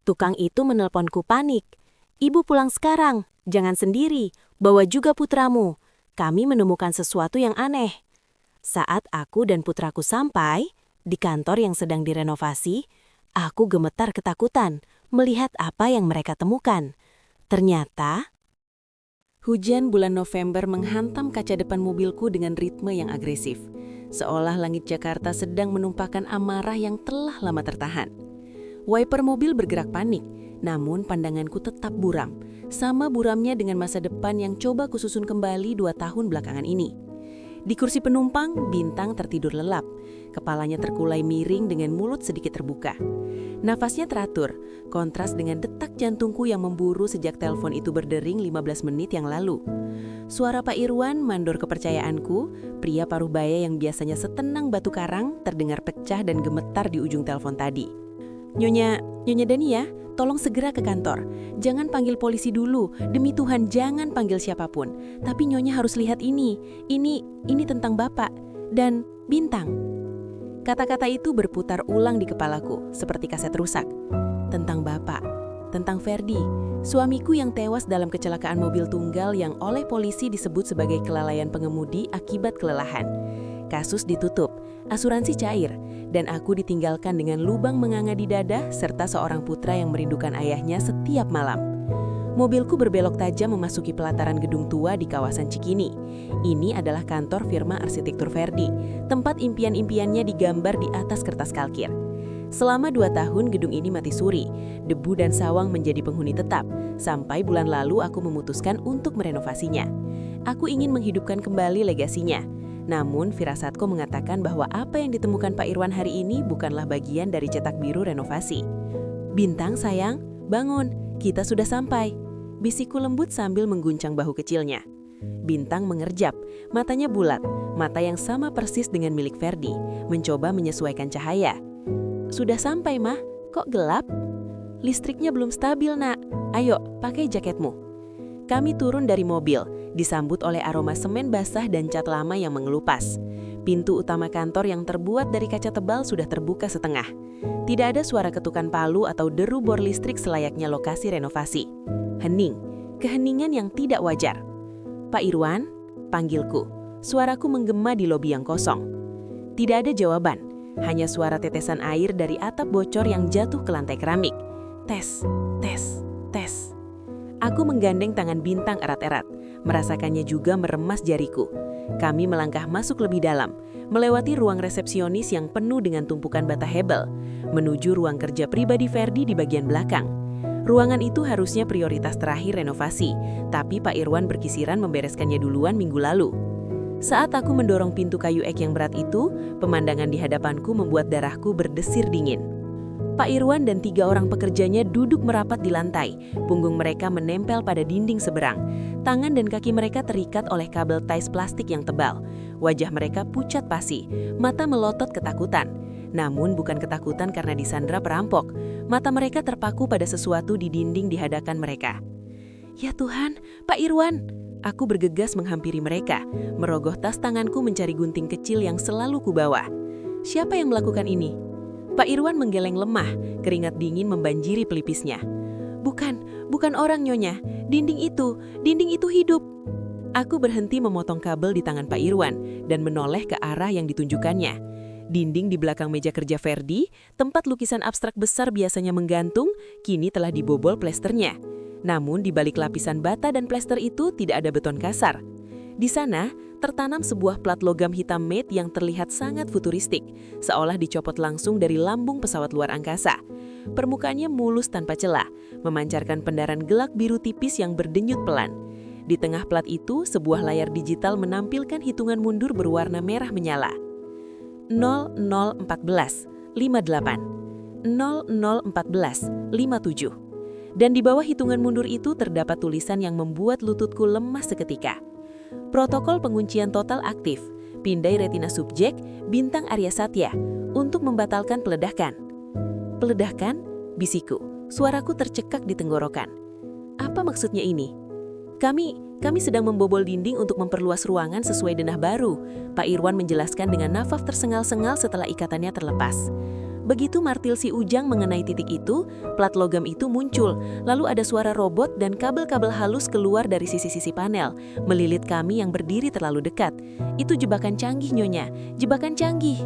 Tukang itu menelponku panik. "Ibu pulang sekarang, jangan sendiri, bawa juga putramu. Kami menemukan sesuatu yang aneh." Saat aku dan putraku sampai di kantor yang sedang direnovasi, aku gemetar ketakutan melihat apa yang mereka temukan. Ternyata, hujan bulan November menghantam kaca depan mobilku dengan ritme yang agresif. Seolah langit Jakarta sedang menumpahkan amarah yang telah lama tertahan. Wiper mobil bergerak panik, namun pandanganku tetap buram. Sama buramnya dengan masa depan yang coba kususun kembali 2 tahun belakangan ini. Di kursi penumpang, Bintang tertidur lelap. Kepalanya terkulai miring dengan mulut sedikit terbuka. Nafasnya teratur, kontras dengan detak jantungku yang memburu sejak telepon itu berdering 15 menit yang lalu. Suara Pak Irwan mandor kepercayaanku, pria paruh baya yang biasanya setenang batu karang, terdengar pecah dan gemetar di ujung telepon tadi. Nyonya Dania, tolong segera ke kantor. Jangan panggil polisi dulu, demi Tuhan jangan panggil siapapun. Tapi Nyonya harus lihat ini. Ini tentang Bapak dan Bintang. Kata-kata itu berputar ulang di kepalaku, seperti kaset rusak. Tentang Bapak, tentang Ferdi, suamiku yang tewas dalam kecelakaan mobil tunggal yang oleh polisi disebut sebagai kelalaian pengemudi akibat kelelahan. Kasus ditutup, asuransi cair, dan aku ditinggalkan dengan lubang menganga di dada serta seorang putra yang merindukan ayahnya setiap malam. Mobilku berbelok tajam memasuki pelataran gedung tua di kawasan Cikini. Ini adalah kantor firma arsitektur Ferdi, tempat impian-impiannya digambar di atas kertas kalkir. Selama 2 tahun gedung ini mati suri, debu dan sawang menjadi penghuni tetap, sampai bulan lalu aku memutuskan untuk merenovasinya. Aku ingin menghidupkan kembali legasinya. Namun, firasatku mengatakan bahwa apa yang ditemukan Pak Irwan hari ini bukanlah bagian dari cetak biru renovasi. "Bintang sayang, bangun, kita sudah sampai," bisikku lembut sambil mengguncang bahu kecilnya. Bintang mengerjap, matanya bulat, mata yang sama persis dengan milik Ferdi, mencoba menyesuaikan cahaya. "Sudah sampai, Mah, kok gelap?" "Listriknya belum stabil, Nak. Ayo, pakai jaketmu." Kami turun dari mobil, disambut oleh aroma semen basah dan cat lama yang mengelupas. Pintu utama kantor yang terbuat dari kaca tebal sudah terbuka setengah. Tidak ada suara ketukan palu atau deru bor listrik selayaknya lokasi renovasi. Hening, keheningan yang tidak wajar. "Pak Irwan," panggilku. Suaraku menggema di lobi yang kosong. Tidak ada jawaban, hanya suara tetesan air dari atap bocor yang jatuh ke lantai keramik. Tes, tes, tes. Aku menggandeng tangan Bintang erat-erat, merasakannya juga meremas jariku. Kami melangkah masuk lebih dalam, melewati ruang resepsionis yang penuh dengan tumpukan bata hebel, menuju ruang kerja pribadi Ferdi di bagian belakang. Ruangan itu harusnya prioritas terakhir renovasi, tapi Pak Irwan berkisiran membereskannya duluan minggu lalu. Saat aku mendorong pintu kayu ek yang berat itu, pemandangan di hadapanku membuat darahku berdesir dingin. Pak Irwan dan 3 orang pekerjanya duduk merapat di lantai, punggung mereka menempel pada dinding seberang. Tangan dan kaki mereka terikat oleh kabel tais plastik yang tebal. Wajah mereka pucat pasi, mata melotot ketakutan. Namun bukan ketakutan karena disandra perampok. Mata mereka terpaku pada sesuatu di dinding di hadapan mereka. "Ya Tuhan, Pak Irwan!" Aku bergegas menghampiri mereka, merogoh tas tanganku mencari gunting kecil yang selalu kubawa. "Siapa yang melakukan ini?" Pak Irwan menggeleng lemah, keringat dingin membanjiri pelipisnya. Bukan orang, Nyonya. Dinding itu hidup." Aku berhenti memotong kabel di tangan Pak Irwan dan menoleh ke arah yang ditunjukkannya. Dinding di belakang meja kerja Ferdi, tempat lukisan abstrak besar biasanya menggantung, kini telah dibobol plesternya. Namun di balik lapisan bata dan plester itu tidak ada beton kasar. Di sana, tertanam sebuah plat logam hitam matte yang terlihat sangat futuristik, seolah dicopot langsung dari lambung pesawat luar angkasa. Permukaannya mulus tanpa celah, memancarkan pendaran gelap biru tipis yang berdenyut pelan. Di tengah plat itu, sebuah layar digital menampilkan hitungan mundur berwarna merah menyala. 0014 58 0014 57. Dan di bawah hitungan mundur itu terdapat tulisan yang membuat lututku lemas seketika. Protokol penguncian total aktif, pindai retina subjek, Bintang Arya Satya, untuk membatalkan peledakan. "Peledakan?" bisikku, suaraku tercekak di tenggorokan. "Apa maksudnya ini?" Kami sedang membobol dinding untuk memperluas ruangan sesuai denah baru," Pak Irwan menjelaskan dengan nafas tersengal-sengal setelah ikatannya terlepas. Begitu martil si Ujang mengenai titik itu, plat logam itu muncul, lalu ada suara robot dan kabel-kabel halus keluar dari sisi-sisi panel, melilit kami yang berdiri terlalu dekat. Itu jebakan canggih, Nyonya, jebakan canggih.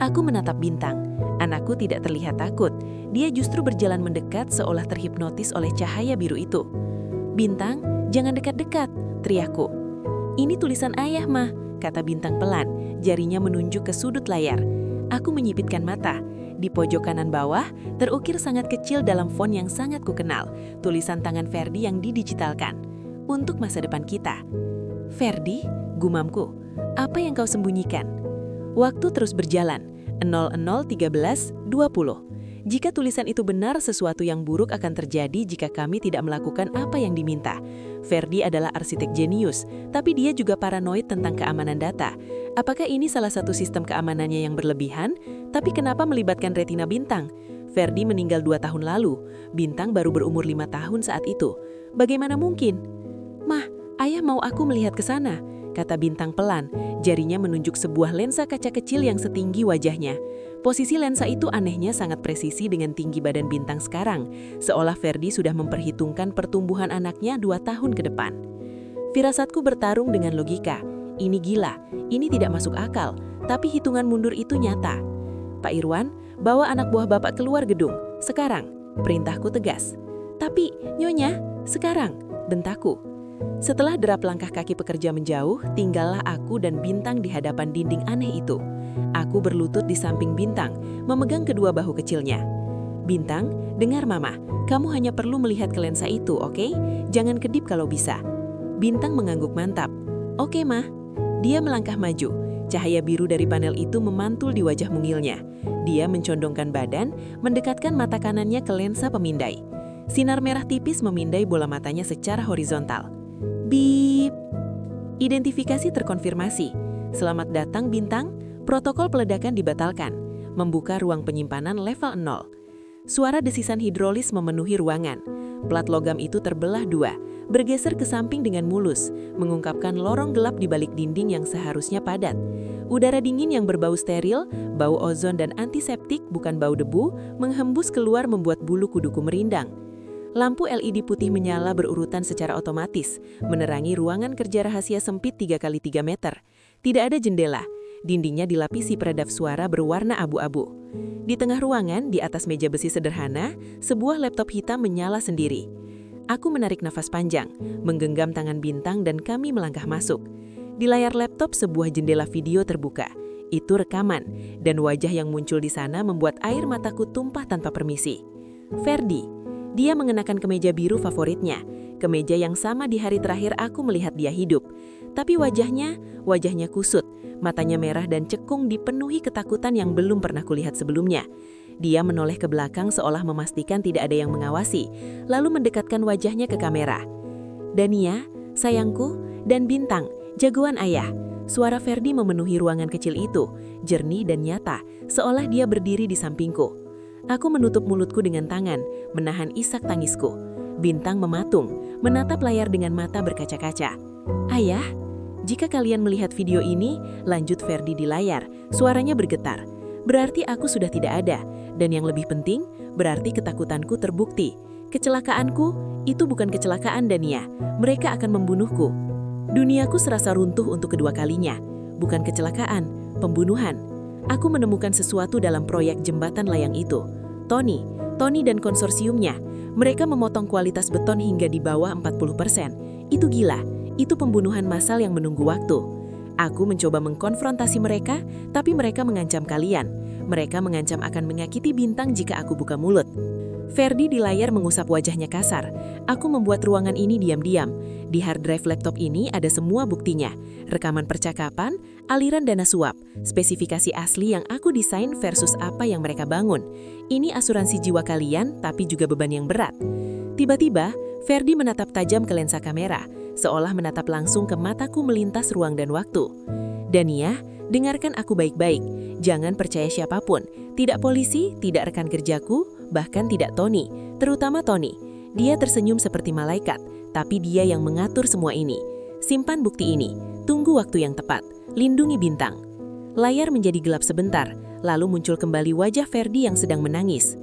Aku menatap Bintang. Anakku tidak terlihat takut. Dia justru berjalan mendekat seolah terhipnotis oleh cahaya biru itu. "Bintang, jangan dekat-dekat," teriakku. "Ini tulisan ayah, Mah," kata Bintang pelan, jarinya menunjuk ke sudut layar. Aku menyipitkan mata. Di pojok kanan bawah, terukir sangat kecil dalam font yang sangat kukenal, tulisan tangan Ferdi yang didigitalkan. "Untuk masa depan kita." "Ferdi," gumamku, "apa yang kau sembunyikan?" Waktu terus berjalan, 00:13:20. Jika tulisan itu benar, sesuatu yang buruk akan terjadi jika kami tidak melakukan apa yang diminta. Ferdi adalah arsitek jenius, tapi dia juga paranoid tentang keamanan data. Apakah ini salah satu sistem keamanannya yang berlebihan? Tapi kenapa melibatkan retina Bintang? Ferdi meninggal 2 tahun lalu. Bintang baru berumur 5 tahun saat itu. Bagaimana mungkin? "Mah, ayah mau aku melihat ke sana," kata Bintang pelan. Jarinya menunjuk sebuah lensa kaca kecil yang setinggi wajahnya. Posisi lensa itu anehnya sangat presisi dengan tinggi badan Bintang sekarang, seolah Ferdi sudah memperhitungkan pertumbuhan anaknya 2 tahun ke depan. Firasatku bertarung dengan logika. Ini gila, ini tidak masuk akal, tapi hitungan mundur itu nyata. "Pak Irwan, bawa anak buah Bapak keluar gedung, sekarang," perintahku tegas. "Tapi, Nyonya, sekarang," bentakku. Setelah derap langkah kaki pekerja menjauh, tinggallah aku dan Bintang di hadapan dinding aneh itu. Aku berlutut di samping Bintang, memegang kedua bahu kecilnya. "Bintang, dengar Mama, kamu hanya perlu melihat ke lensa itu, oke? Jangan kedip kalau bisa." Bintang mengangguk mantap. "Oke, Ma." Dia melangkah maju. Cahaya biru dari panel itu memantul di wajah mungilnya. Dia mencondongkan badan, mendekatkan mata kanannya ke lensa pemindai. Sinar merah tipis memindai bola matanya secara horizontal. Bip. Identifikasi terkonfirmasi. "Selamat datang, Bintang. Protokol peledakan dibatalkan. Membuka ruang penyimpanan level 0. Suara desisan hidrolis memenuhi ruangan. Plat logam itu terbelah 2, bergeser ke samping dengan mulus, mengungkapkan lorong gelap di balik dinding yang seharusnya padat. Udara dingin yang berbau steril, bau ozon dan antiseptik bukan bau debu, menghembus keluar membuat bulu kuduku merindang. Lampu LED putih menyala berurutan secara otomatis, menerangi ruangan kerja rahasia sempit 3x3 meter. Tidak ada jendela, dindingnya dilapisi peredap suara berwarna abu-abu. Di tengah ruangan, di atas meja besi sederhana, sebuah laptop hitam menyala sendiri. Aku menarik nafas panjang, menggenggam tangan Bintang dan kami melangkah masuk. Di layar laptop sebuah jendela video terbuka. Itu rekaman, dan wajah yang muncul di sana membuat air mataku tumpah tanpa permisi. Ferdi. Dia mengenakan kemeja biru favoritnya, kemeja yang sama di hari terakhir aku melihat dia hidup. Tapi wajahnya kusut, matanya merah dan cekung dipenuhi ketakutan yang belum pernah kulihat sebelumnya. Dia menoleh ke belakang seolah memastikan tidak ada yang mengawasi, lalu mendekatkan wajahnya ke kamera. "Dania, sayangku, dan Bintang, jagoan ayah." Suara Ferdi memenuhi ruangan kecil itu, jernih dan nyata, seolah dia berdiri di sampingku. Aku menutup mulutku dengan tangan, menahan isak tangisku. Bintang mematung, menatap layar dengan mata berkaca-kaca. "Ayah, jika kalian melihat video ini," lanjut Ferdi di layar, suaranya bergetar. "Berarti aku sudah tidak ada, dan yang lebih penting, berarti ketakutanku terbukti. Kecelakaanku, itu bukan kecelakaan, Dania. Mereka akan membunuhku." Duniaku serasa runtuh untuk kedua kalinya. Bukan kecelakaan, pembunuhan. Aku menemukan sesuatu dalam proyek jembatan layang itu. Tony dan konsorsiumnya, mereka memotong kualitas beton hingga di bawah 40%. Itu gila, itu pembunuhan massal yang menunggu waktu. Aku mencoba mengkonfrontasi mereka, tapi mereka mengancam kalian. Mereka mengancam akan menyakiti Bintang jika aku buka mulut. Ferdi di layar mengusap wajahnya kasar. Aku membuat ruangan ini diam-diam. Di hard drive laptop ini ada semua buktinya. Rekaman percakapan, aliran dana suap, spesifikasi asli yang aku desain versus apa yang mereka bangun. Ini asuransi jiwa kalian, tapi juga beban yang berat. Tiba-tiba, Ferdi menatap tajam ke lensa kamera, seolah menatap langsung ke mataku melintas ruang dan waktu. "Dania, dengarkan aku baik-baik. Jangan percaya siapapun. Tidak polisi, tidak rekan kerjaku, bahkan tidak Tony. Terutama Tony. Dia tersenyum seperti malaikat, tapi dia yang mengatur semua ini. Simpan bukti ini. Tunggu waktu yang tepat. Lindungi Bintang." Layar menjadi gelap sebentar, lalu muncul kembali wajah Ferdi yang sedang menangis.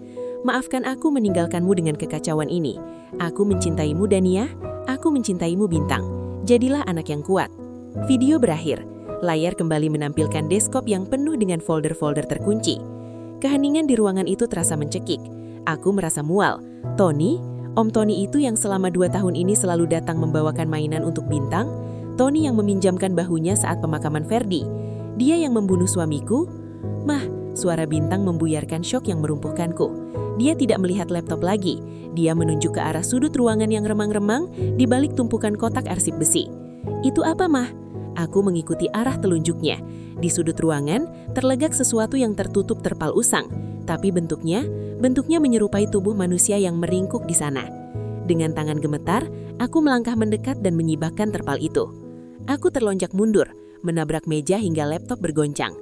Maafkan aku meninggalkanmu dengan kekacauan ini. Aku mencintaimu Dania, aku mencintaimu Bintang. Jadilah anak yang kuat. Video berakhir. Layar kembali menampilkan desktop yang penuh dengan folder-folder terkunci. Keheningan di ruangan itu terasa mencekik. Aku merasa mual. Tony, Om Tony itu yang selama 2 tahun ini selalu datang membawakan mainan untuk Bintang. Tony yang meminjamkan bahunya saat pemakaman Ferdi. Dia yang membunuh suamiku. Mah, suara Bintang membuyarkan syok yang merumpuhkanku. Dia tidak melihat laptop lagi. Dia menunjuk ke arah sudut ruangan yang remang-remang di balik tumpukan kotak arsip besi. Itu apa, Mah? Aku mengikuti arah telunjuknya. Di sudut ruangan, terlegak sesuatu yang tertutup terpal usang. Tapi bentuknya menyerupai tubuh manusia yang meringkuk di sana. Dengan tangan gemetar, aku melangkah mendekat dan menyibakkan terpal itu. Aku terlonjak mundur, menabrak meja hingga laptop bergoncang.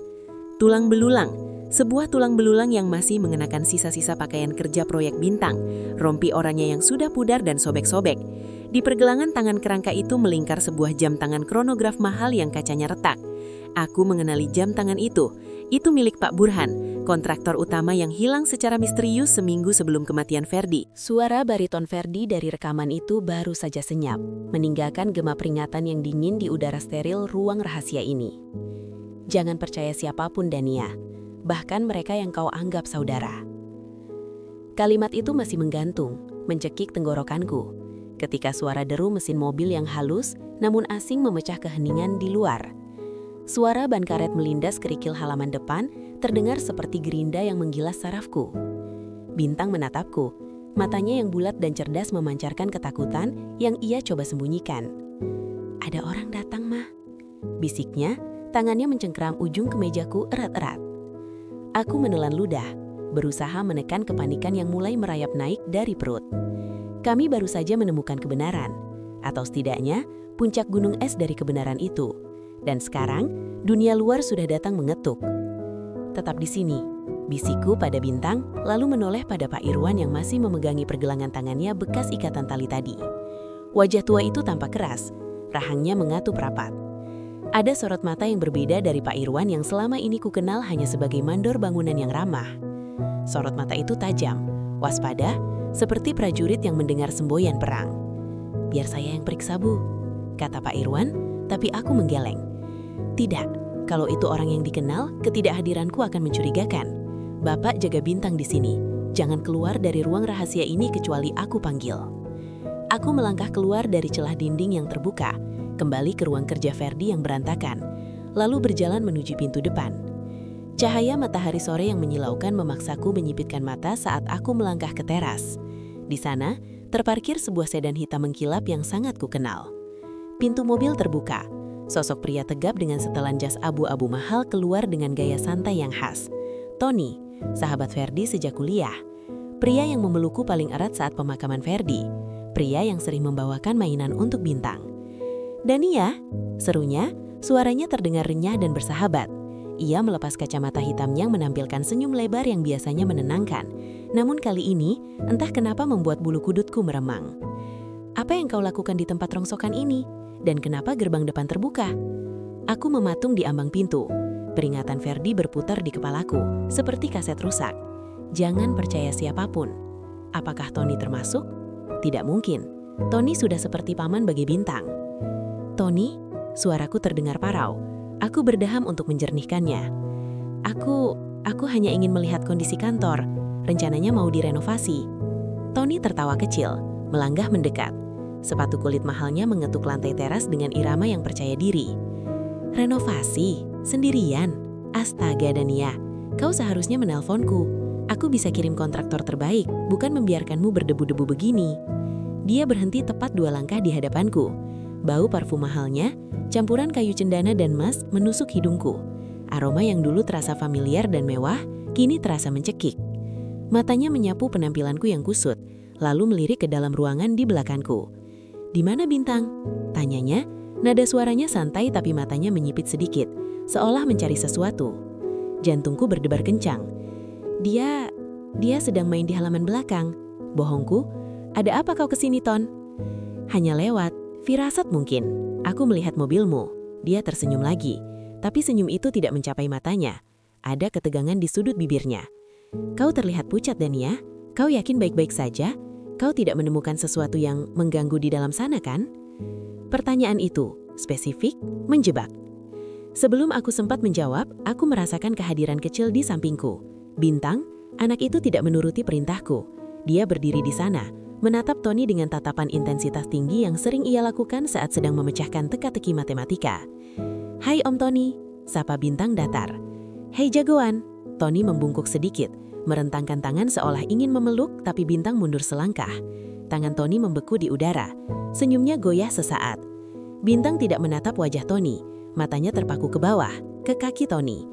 Tulang belulang, sebuah tulang belulang yang masih mengenakan sisa-sisa pakaian kerja proyek Bintang, rompi oranye yang sudah pudar dan sobek-sobek. Di pergelangan tangan kerangka itu melingkar sebuah jam tangan kronograf mahal yang kacanya retak. Aku mengenali jam tangan itu. Itu milik Pak Burhan, kontraktor utama yang hilang secara misterius seminggu sebelum kematian Ferdi. Suara bariton Ferdi dari rekaman itu baru saja senyap, meninggalkan gema peringatan yang dingin di udara steril ruang rahasia ini. Jangan percaya siapapun, Dania, bahkan mereka yang kau anggap saudara. Kalimat itu masih menggantung, mencekik tenggorokanku, ketika suara deru mesin mobil yang halus namun asing memecah keheningan di luar. Suara ban karet melindas kerikil halaman depan terdengar seperti gerinda yang menggilas sarafku. Bintang menatapku, matanya yang bulat dan cerdas memancarkan ketakutan yang ia coba sembunyikan. Ada orang datang, Mah. Bisiknya, tangannya mencengkeram ujung kemejaku erat-erat. Aku menelan ludah, berusaha menekan kepanikan yang mulai merayap naik dari perut. Kami baru saja menemukan kebenaran, atau setidaknya puncak gunung es dari kebenaran itu. Dan sekarang, dunia luar sudah datang mengetuk. Tetap di sini, bisikku pada Bintang, lalu menoleh pada Pak Irwan yang masih memegangi pergelangan tangannya bekas ikatan tali tadi. Wajah tua itu tampak keras, rahangnya mengatup rapat. Ada sorot mata yang berbeda dari Pak Irwan yang selama ini kukenal hanya sebagai mandor bangunan yang ramah. Sorot mata itu tajam, waspada, seperti prajurit yang mendengar semboyan perang. Biar saya yang periksa, Bu, kata Pak Irwan, tapi aku menggeleng. Tidak, kalau itu orang yang dikenal, ketidakhadiranku akan mencurigakan. Bapak jaga Bintang di sini. Jangan keluar dari ruang rahasia ini kecuali aku panggil. Aku melangkah keluar dari celah dinding yang terbuka, kembali ke ruang kerja Ferdi yang berantakan, lalu berjalan menuju pintu depan. Cahaya matahari sore yang menyilaukan memaksaku menyipitkan mata saat aku melangkah ke teras. Di sana, terparkir sebuah sedan hitam mengkilap yang sangat kukenal. Pintu mobil terbuka. Sosok pria tegap dengan setelan jas abu-abu mahal keluar dengan gaya santai yang khas. Tony, sahabat Ferdi sejak kuliah. Pria yang memelukku paling erat saat pemakaman Ferdi. Pria yang sering membawakan mainan untuk Bintang. Dania, serunya, suaranya terdengar renyah dan bersahabat. Ia melepas kacamata hitamnya menampilkan senyum lebar yang biasanya menenangkan. Namun kali ini, entah kenapa membuat bulu kudutku meremang. Apa yang kau lakukan di tempat rongsokan ini? Dan kenapa gerbang depan terbuka? Aku mematung di ambang pintu. Peringatan Ferdi berputar di kepalaku, seperti kaset rusak. Jangan percaya siapapun. Apakah Tony termasuk? Tidak mungkin. Tony sudah seperti paman bagi Bintang. Tony, suaraku terdengar parau. Aku berdaham untuk menjernihkannya. Aku hanya ingin melihat kondisi kantor. Rencananya mau direnovasi. Tony tertawa kecil, melanggah mendekat. Sepatu kulit mahalnya mengetuk lantai teras dengan irama yang percaya diri. Renovasi? Sendirian? Astaga Dania, kau seharusnya menelponku. Aku bisa kirim kontraktor terbaik, bukan membiarkanmu berdebu-debu begini. Dia berhenti tepat 2 langkah di hadapanku. Bau parfum mahalnya, campuran kayu cendana dan emas menusuk hidungku. Aroma yang dulu terasa familiar dan mewah, kini terasa mencekik. Matanya menyapu penampilanku yang kusut, lalu melirik ke dalam ruangan di belakangku. Di mana Bintang? Tanyanya, nada suaranya santai tapi matanya menyipit sedikit, seolah mencari sesuatu. Jantungku berdebar kencang. Dia sedang main di halaman belakang. Bohongku, ada apa kau kesini, Ton? Hanya lewat, firasat mungkin. Aku melihat mobilmu. Dia tersenyum lagi, tapi senyum itu tidak mencapai matanya. Ada ketegangan di sudut bibirnya. Kau terlihat pucat, Dania. Kau yakin baik-baik saja? Kau tidak menemukan sesuatu yang mengganggu di dalam sana, kan? Pertanyaan itu, spesifik, menjebak. Sebelum aku sempat menjawab, aku merasakan kehadiran kecil di sampingku. Bintang, anak itu tidak menuruti perintahku. Dia berdiri di sana, menatap Tony dengan tatapan intensitas tinggi yang sering ia lakukan saat sedang memecahkan teka-teki matematika. "Hai Om Tony," sapa Bintang datar. "Hei jagoan." Tony membungkuk sedikit, merentangkan tangan seolah ingin memeluk, tapi Bintang mundur selangkah. Tangan Tony membeku di udara. Senyumnya goyah sesaat. Bintang tidak menatap wajah Tony. Matanya terpaku ke bawah, ke kaki Tony.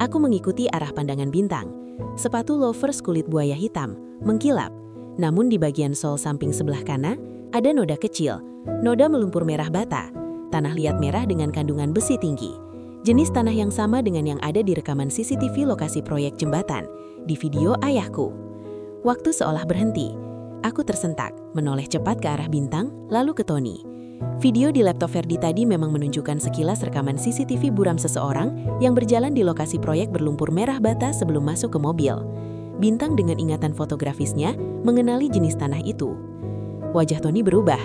Aku mengikuti arah pandangan Bintang. Sepatu loafers kulit buaya hitam, mengkilap. Namun di bagian sol samping sebelah kanan, ada noda kecil. Noda melumpur merah bata. Tanah liat merah dengan kandungan besi tinggi. Jenis tanah yang sama dengan yang ada di rekaman CCTV lokasi proyek jembatan, di video ayahku. Waktu seolah berhenti. Aku tersentak, menoleh cepat ke arah Bintang, lalu ke Tony. Video di laptop Ferdi tadi memang menunjukkan sekilas rekaman CCTV buram seseorang yang berjalan di lokasi proyek berlumpur merah bata sebelum masuk ke mobil. Bintang dengan ingatan fotografisnya mengenali jenis tanah itu. Wajah Tony berubah.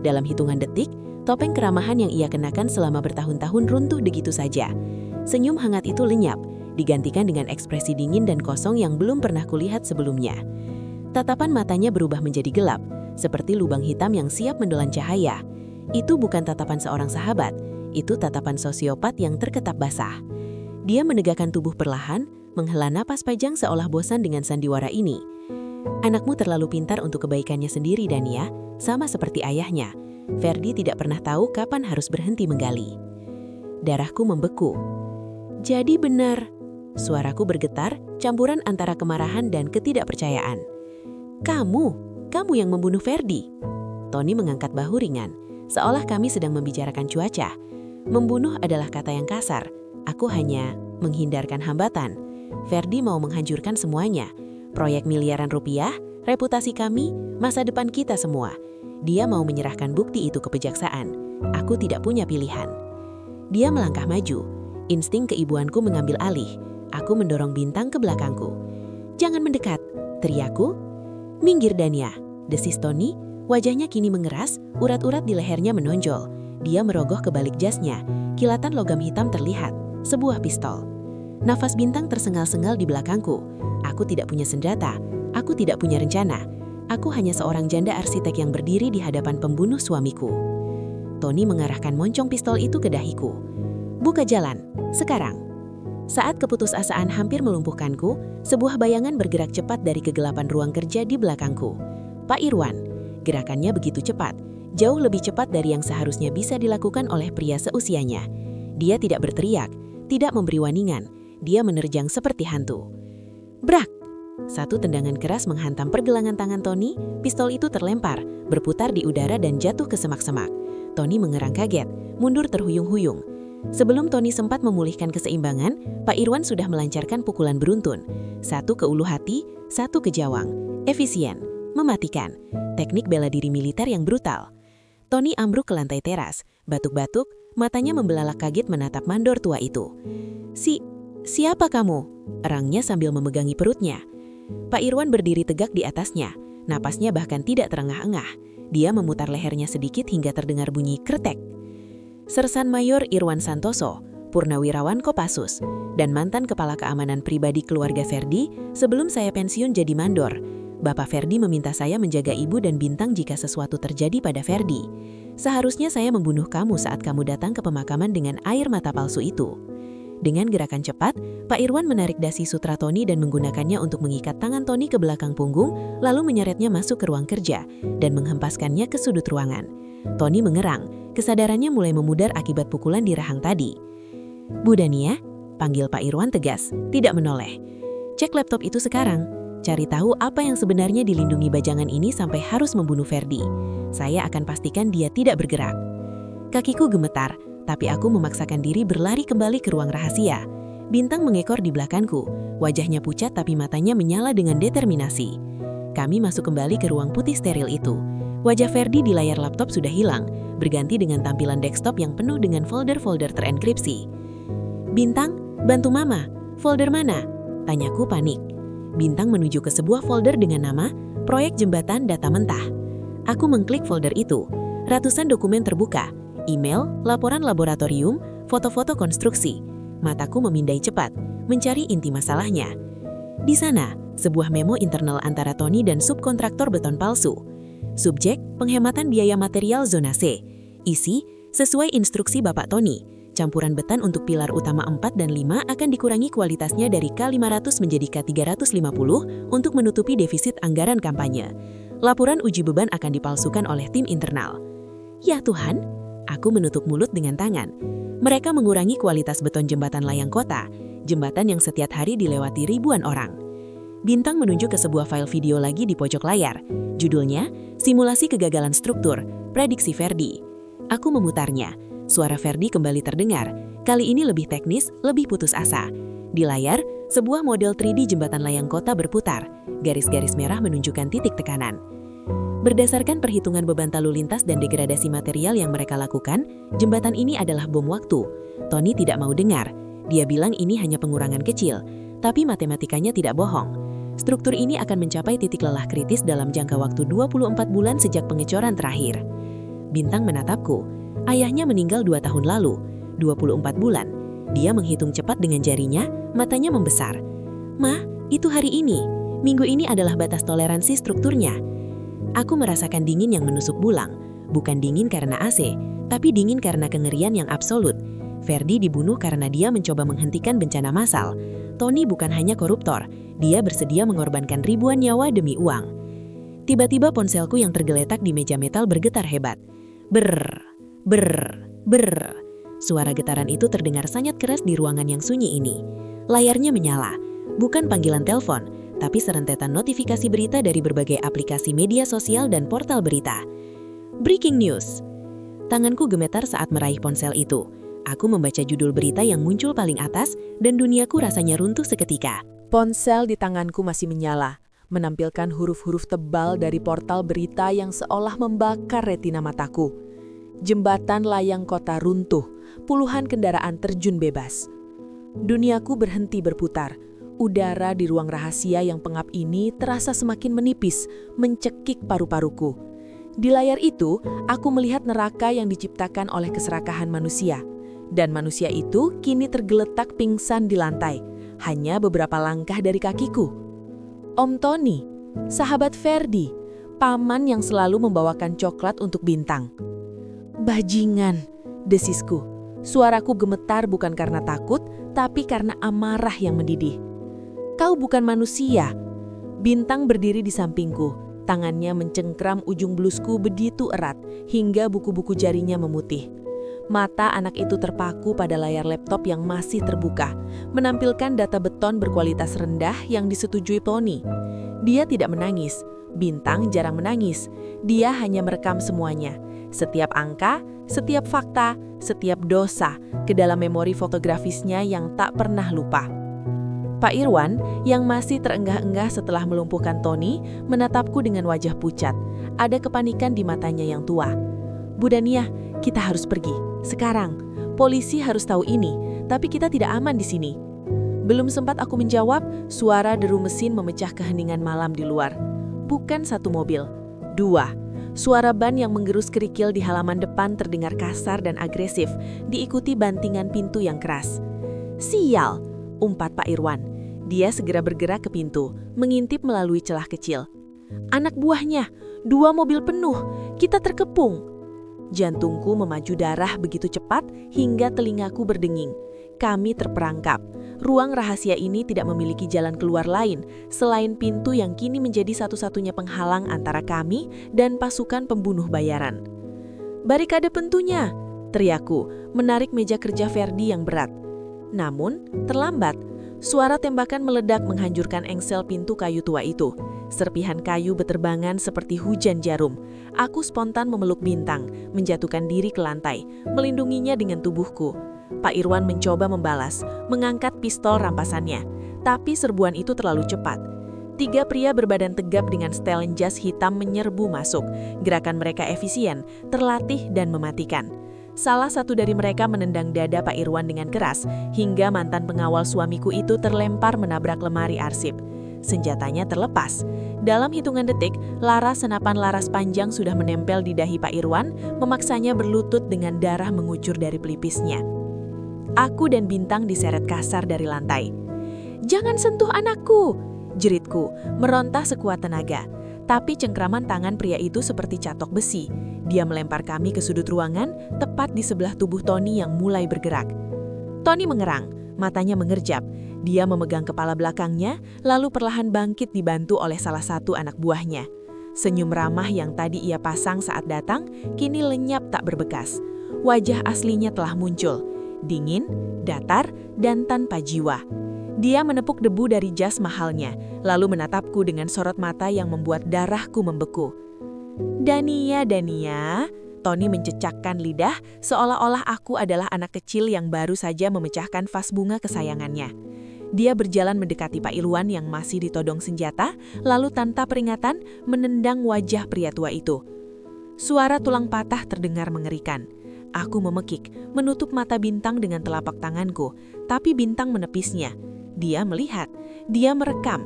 Dalam hitungan detik, topeng keramahan yang ia kenakan selama bertahun-tahun runtuh begitu saja. Senyum hangat itu lenyap, digantikan dengan ekspresi dingin dan kosong yang belum pernah kulihat sebelumnya. Tatapan matanya berubah menjadi gelap, seperti lubang hitam yang siap menelan cahaya. Itu bukan tatapan seorang sahabat, itu tatapan sosiopat yang terketap basah. Dia menegakkan tubuh perlahan, menghela napas panjang seolah bosan dengan sandiwara ini. "Anakmu terlalu pintar untuk kebaikannya sendiri, Dania, sama seperti ayahnya. Ferdi tidak pernah tahu kapan harus berhenti menggali." Darahku membeku. Jadi benar. Suaraku bergetar, campuran antara kemarahan dan ketidakpercayaan. Kamu yang membunuh Ferdi." Tony mengangkat bahu ringan, seolah kami sedang membicarakan cuaca. Membunuh adalah kata yang kasar. Aku hanya menghindarkan hambatan. Ferdi mau menghancurkan semuanya. Proyek miliaran rupiah, reputasi kami, masa depan kita semua. Dia mau menyerahkan bukti itu ke kejaksaan. Aku tidak punya pilihan. Dia melangkah maju. Insting keibuanku mengambil alih. Aku mendorong Bintang ke belakangku. "Jangan mendekat," teriakku. "Minggir, Dania," desis Tony. Wajahnya kini mengeras, urat-urat di lehernya menonjol. Dia merogoh ke balik jasnya. Kilatan logam hitam terlihat, sebuah pistol. Nafas Bintang tersengal-sengal di belakangku. Aku tidak punya senjata. Aku tidak punya rencana. Aku hanya seorang janda arsitek yang berdiri di hadapan pembunuh suamiku. Tony mengarahkan moncong pistol itu ke dahiku. "Buka jalan, sekarang." Saat keputusasaan hampir melumpuhkanku, sebuah bayangan bergerak cepat dari kegelapan ruang kerja di belakangku. Pak Irwan. Gerakannya begitu cepat, jauh lebih cepat dari yang seharusnya bisa dilakukan oleh pria seusianya. Dia tidak berteriak, tidak memberi waningan. Dia menerjang seperti hantu. Brak! Satu tendangan keras menghantam pergelangan tangan Tony. Pistol itu terlempar, berputar di udara dan jatuh ke semak-semak. Tony mengerang kaget, mundur terhuyung-huyung. Sebelum Tony sempat memulihkan keseimbangan, Pak Irwan sudah melancarkan pukulan beruntun. Satu ke ulu hati, satu ke jawang. Efisien, mematikan. Teknik bela diri militer yang brutal. Tony ambruk ke lantai teras, batuk-batuk, matanya membelalak kaget menatap mandor tua itu. Siapa kamu?" erangnya sambil memegangi perutnya. Pak Irwan berdiri tegak di atasnya, napasnya bahkan tidak terengah-engah. Dia memutar lehernya sedikit hingga terdengar bunyi kretek. Sersan Mayor Irwan Santoso, Purnawirawan Kopassus, dan mantan kepala keamanan pribadi keluarga Ferdi sebelum saya pensiun jadi mandor. Bapak Ferdi meminta saya menjaga ibu dan Bintang jika sesuatu terjadi pada Ferdi. Seharusnya saya membunuh kamu saat kamu datang ke pemakaman dengan air mata palsu itu. Dengan gerakan cepat, Pak Irwan menarik dasi sutra Tony dan menggunakannya untuk mengikat tangan Tony ke belakang punggung, lalu menyeretnya masuk ke ruang kerja dan menghempaskannya ke sudut ruangan. Tony mengerang, kesadarannya mulai memudar akibat pukulan di rahang tadi. "Bu Dania," panggil Pak Irwan tegas, tidak menoleh. "Cek laptop itu sekarang. Cari tahu apa yang sebenarnya dilindungi bajangan ini sampai harus membunuh Ferdi. Saya akan pastikan dia tidak bergerak." Kakiku gemetar, tapi aku memaksakan diri berlari kembali ke ruang rahasia. Bintang mengekor di belakangku, wajahnya pucat tapi matanya menyala dengan determinasi. Kami masuk kembali ke ruang putih steril itu. Wajah Ferdi di layar laptop sudah hilang, berganti dengan tampilan desktop yang penuh dengan folder-folder terenkripsi. "Bintang, bantu Mama," Folder mana? Tanyaku panik. Bintang menuju ke sebuah folder dengan nama Proyek Jembatan Data Mentah. Aku mengklik folder itu. Ratusan dokumen terbuka, email, laporan laboratorium, foto-foto konstruksi. Mataku memindai cepat, mencari inti masalahnya. Di sana, sebuah memo internal antara Tony dan subkontraktor beton palsu. Subjek, penghematan biaya material zona C. Isi, sesuai instruksi Bapak Tony. Campuran beton untuk pilar utama 4 dan 5 akan dikurangi kualitasnya dari K500 menjadi K350 untuk menutupi defisit anggaran kampanye. Laporan uji beban akan dipalsukan oleh tim internal. Ya Tuhan, aku menutup mulut dengan tangan. Mereka mengurangi kualitas beton jembatan layang kota, jembatan yang setiap hari dilewati ribuan orang. Bintang menunjuk ke sebuah file video lagi di pojok layar. Judulnya, Simulasi Kegagalan Struktur, Prediksi Ferdi. Aku memutarnya. Suara Ferdi kembali terdengar. Kali ini lebih teknis, lebih putus asa. Di layar, sebuah model 3D jembatan layang kota berputar. Garis-garis merah menunjukkan titik tekanan. Berdasarkan perhitungan beban lalu lintas dan degradasi material yang mereka lakukan, jembatan ini adalah bom waktu. Tony tidak mau dengar. Dia bilang ini hanya pengurangan kecil, tapi matematikanya tidak bohong. Struktur ini akan mencapai titik lelah kritis dalam jangka waktu 24 bulan sejak pengecoran terakhir. Bintang menatapku. Ayahnya meninggal 2 tahun lalu, 24 bulan. Dia menghitung cepat dengan jarinya, matanya membesar. Ma, itu hari ini. Minggu ini adalah batas toleransi strukturnya. Aku merasakan dingin yang menusuk bulang. Bukan dingin karena AC, tapi dingin karena kengerian yang absolut. Ferdi dibunuh karena dia mencoba menghentikan bencana massal. Tony bukan hanya koruptor, dia bersedia mengorbankan ribuan nyawa demi uang. Tiba-tiba ponselku yang tergeletak di meja metal bergetar hebat. Brrr. Brrr. Suara getaran itu terdengar sangat keras di ruangan yang sunyi ini. Layarnya menyala. Bukan panggilan telepon, tapi serentetan notifikasi berita dari berbagai aplikasi media sosial dan portal berita. Breaking news. Tanganku gemetar saat meraih ponsel itu. Aku membaca judul berita yang muncul paling atas dan duniaku rasanya runtuh seketika. Ponsel di tanganku masih menyala, menampilkan huruf-huruf tebal dari portal berita yang seolah membakar retina mataku. Jembatan layang kota runtuh, puluhan kendaraan terjun bebas. Duniaku berhenti berputar. Udara di ruang rahasia yang pengap ini terasa semakin menipis, mencekik paru-paruku. Di layar itu, aku melihat neraka yang diciptakan oleh keserakahan manusia. Dan manusia itu kini tergeletak pingsan di lantai, hanya beberapa langkah dari kakiku. Om Tony, sahabat Ferdi, paman yang selalu membawakan coklat untuk Bintang. Bajingan, desisku. Suaraku gemetar bukan karena takut, tapi karena amarah yang mendidih. Kau bukan manusia. Bintang berdiri di sampingku. Tangannya mencengkram ujung blusku begitu erat, hingga buku-buku jarinya memutih. Mata anak itu terpaku pada layar laptop yang masih terbuka, menampilkan data beton berkualitas rendah yang disetujui Tony. Dia tidak menangis. Bintang jarang menangis. Dia hanya merekam semuanya. Setiap angka, setiap fakta, setiap dosa ke dalam memori fotografisnya yang tak pernah lupa. Pak Irwan, yang masih terenggah-enggah setelah melumpuhkan Tony, menatapku dengan wajah pucat. Ada kepanikan di matanya yang tua. Bu Daniah, kita harus pergi. Sekarang, polisi harus tahu ini, tapi kita tidak aman di sini. Belum sempat aku menjawab, suara deru mesin memecah keheningan malam di luar. Bukan satu mobil, 2. Suara ban yang menggerus kerikil di halaman depan terdengar kasar dan agresif, diikuti bantingan pintu yang keras. Sial, umpat Pak Irwan. Dia segera bergerak ke pintu, mengintip melalui celah kecil. Anak buahnya, 2 mobil penuh, kita terkepung. Jantungku memaju darah begitu cepat hingga telingaku berdenging. Kami terperangkap. Ruang rahasia ini tidak memiliki jalan keluar lain selain pintu yang kini menjadi satu-satunya penghalang antara kami dan pasukan pembunuh bayaran. Barikade pintunya, teriakku, menarik meja kerja Ferdi yang berat. Namun, terlambat. Suara tembakan meledak menghancurkan engsel pintu kayu tua itu. Serpihan kayu beterbangan seperti hujan jarum. Aku spontan memeluk Bintang, menjatuhkan diri ke lantai, melindunginya dengan tubuhku. Pak Irwan mencoba membalas, mengangkat pistol rampasannya. Tapi serbuan itu terlalu cepat. 3 pria berbadan tegap dengan setelan jas hitam menyerbu masuk. Gerakan mereka efisien, terlatih dan mematikan. Salah satu dari mereka menendang dada Pak Irwan dengan keras, hingga mantan pengawal suamiku itu terlempar menabrak lemari arsip. Senjatanya terlepas. Dalam hitungan detik, senapan laras panjang sudah menempel di dahi Pak Irwan, memaksanya berlutut dengan darah mengucur dari pelipisnya. Aku dan Bintang diseret kasar dari lantai. "Jangan sentuh anakku!" jeritku, merontah sekuat tenaga. Tapi cengkraman tangan pria itu seperti catok besi. Dia melempar kami ke sudut ruangan, tepat di sebelah tubuh Tony yang mulai bergerak. Tony mengerang, matanya mengerjap. Dia memegang kepala belakangnya, lalu perlahan bangkit dibantu oleh salah satu anak buahnya. Senyum ramah yang tadi ia pasang saat datang, kini lenyap tak berbekas. Wajah aslinya telah muncul, dingin, datar, dan tanpa jiwa. Dia menepuk debu dari jas mahalnya, lalu menatapku dengan sorot mata yang membuat darahku membeku. Dania, Tony mencecakkan lidah seolah-olah aku adalah anak kecil yang baru saja memecahkan vas bunga kesayangannya. Dia berjalan mendekati Pak Irwan yang masih ditodong senjata, lalu tanpa peringatan menendang wajah pria tua itu. Suara tulang patah terdengar mengerikan. Aku memekik, menutup mata Bintang dengan telapak tanganku, tapi Bintang menepisnya. Dia melihat, dia merekam.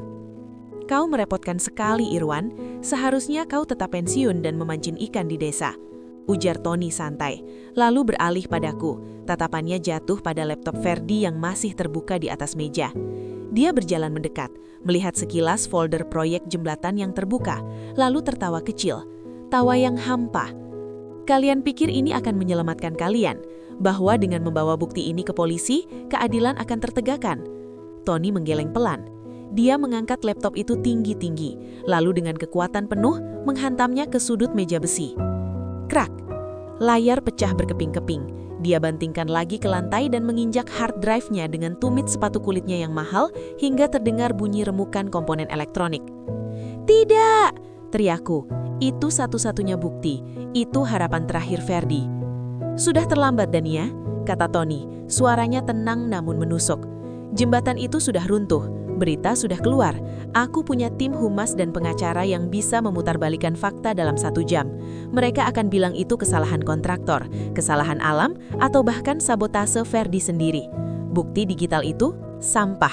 "Kau merepotkan sekali, Irwan. Seharusnya kau tetap pensiun dan memancing ikan di desa," ujar Tony santai, lalu beralih padaku. Tatapannya jatuh pada laptop Ferdi yang masih terbuka di atas meja. Dia berjalan mendekat, melihat sekilas folder proyek jembatan yang terbuka, lalu tertawa kecil. Tawa yang hampa. "Kalian pikir ini akan menyelamatkan kalian? Bahwa dengan membawa bukti ini ke polisi, keadilan akan tertegakkan?" Tony menggeleng pelan. Dia mengangkat laptop itu tinggi-tinggi, lalu dengan kekuatan penuh menghantamnya ke sudut meja besi. Krak! Layar pecah berkeping-keping. Dia bantingkan lagi ke lantai dan menginjak hard drive-nya dengan tumit sepatu kulitnya yang mahal hingga terdengar bunyi remukan komponen elektronik. "Tidak!" teriakku. "Itu satu-satunya bukti. Itu harapan terakhir Ferdi." "Sudah terlambat, Dania," kata Tony. Suaranya tenang namun menusuk. "Jembatan itu sudah runtuh. Berita sudah keluar. Aku punya tim humas dan pengacara yang bisa memutarbalikkan fakta dalam 1 jam. Mereka akan bilang itu kesalahan kontraktor, kesalahan alam, atau bahkan sabotase Ferdi sendiri. Bukti digital itu sampah."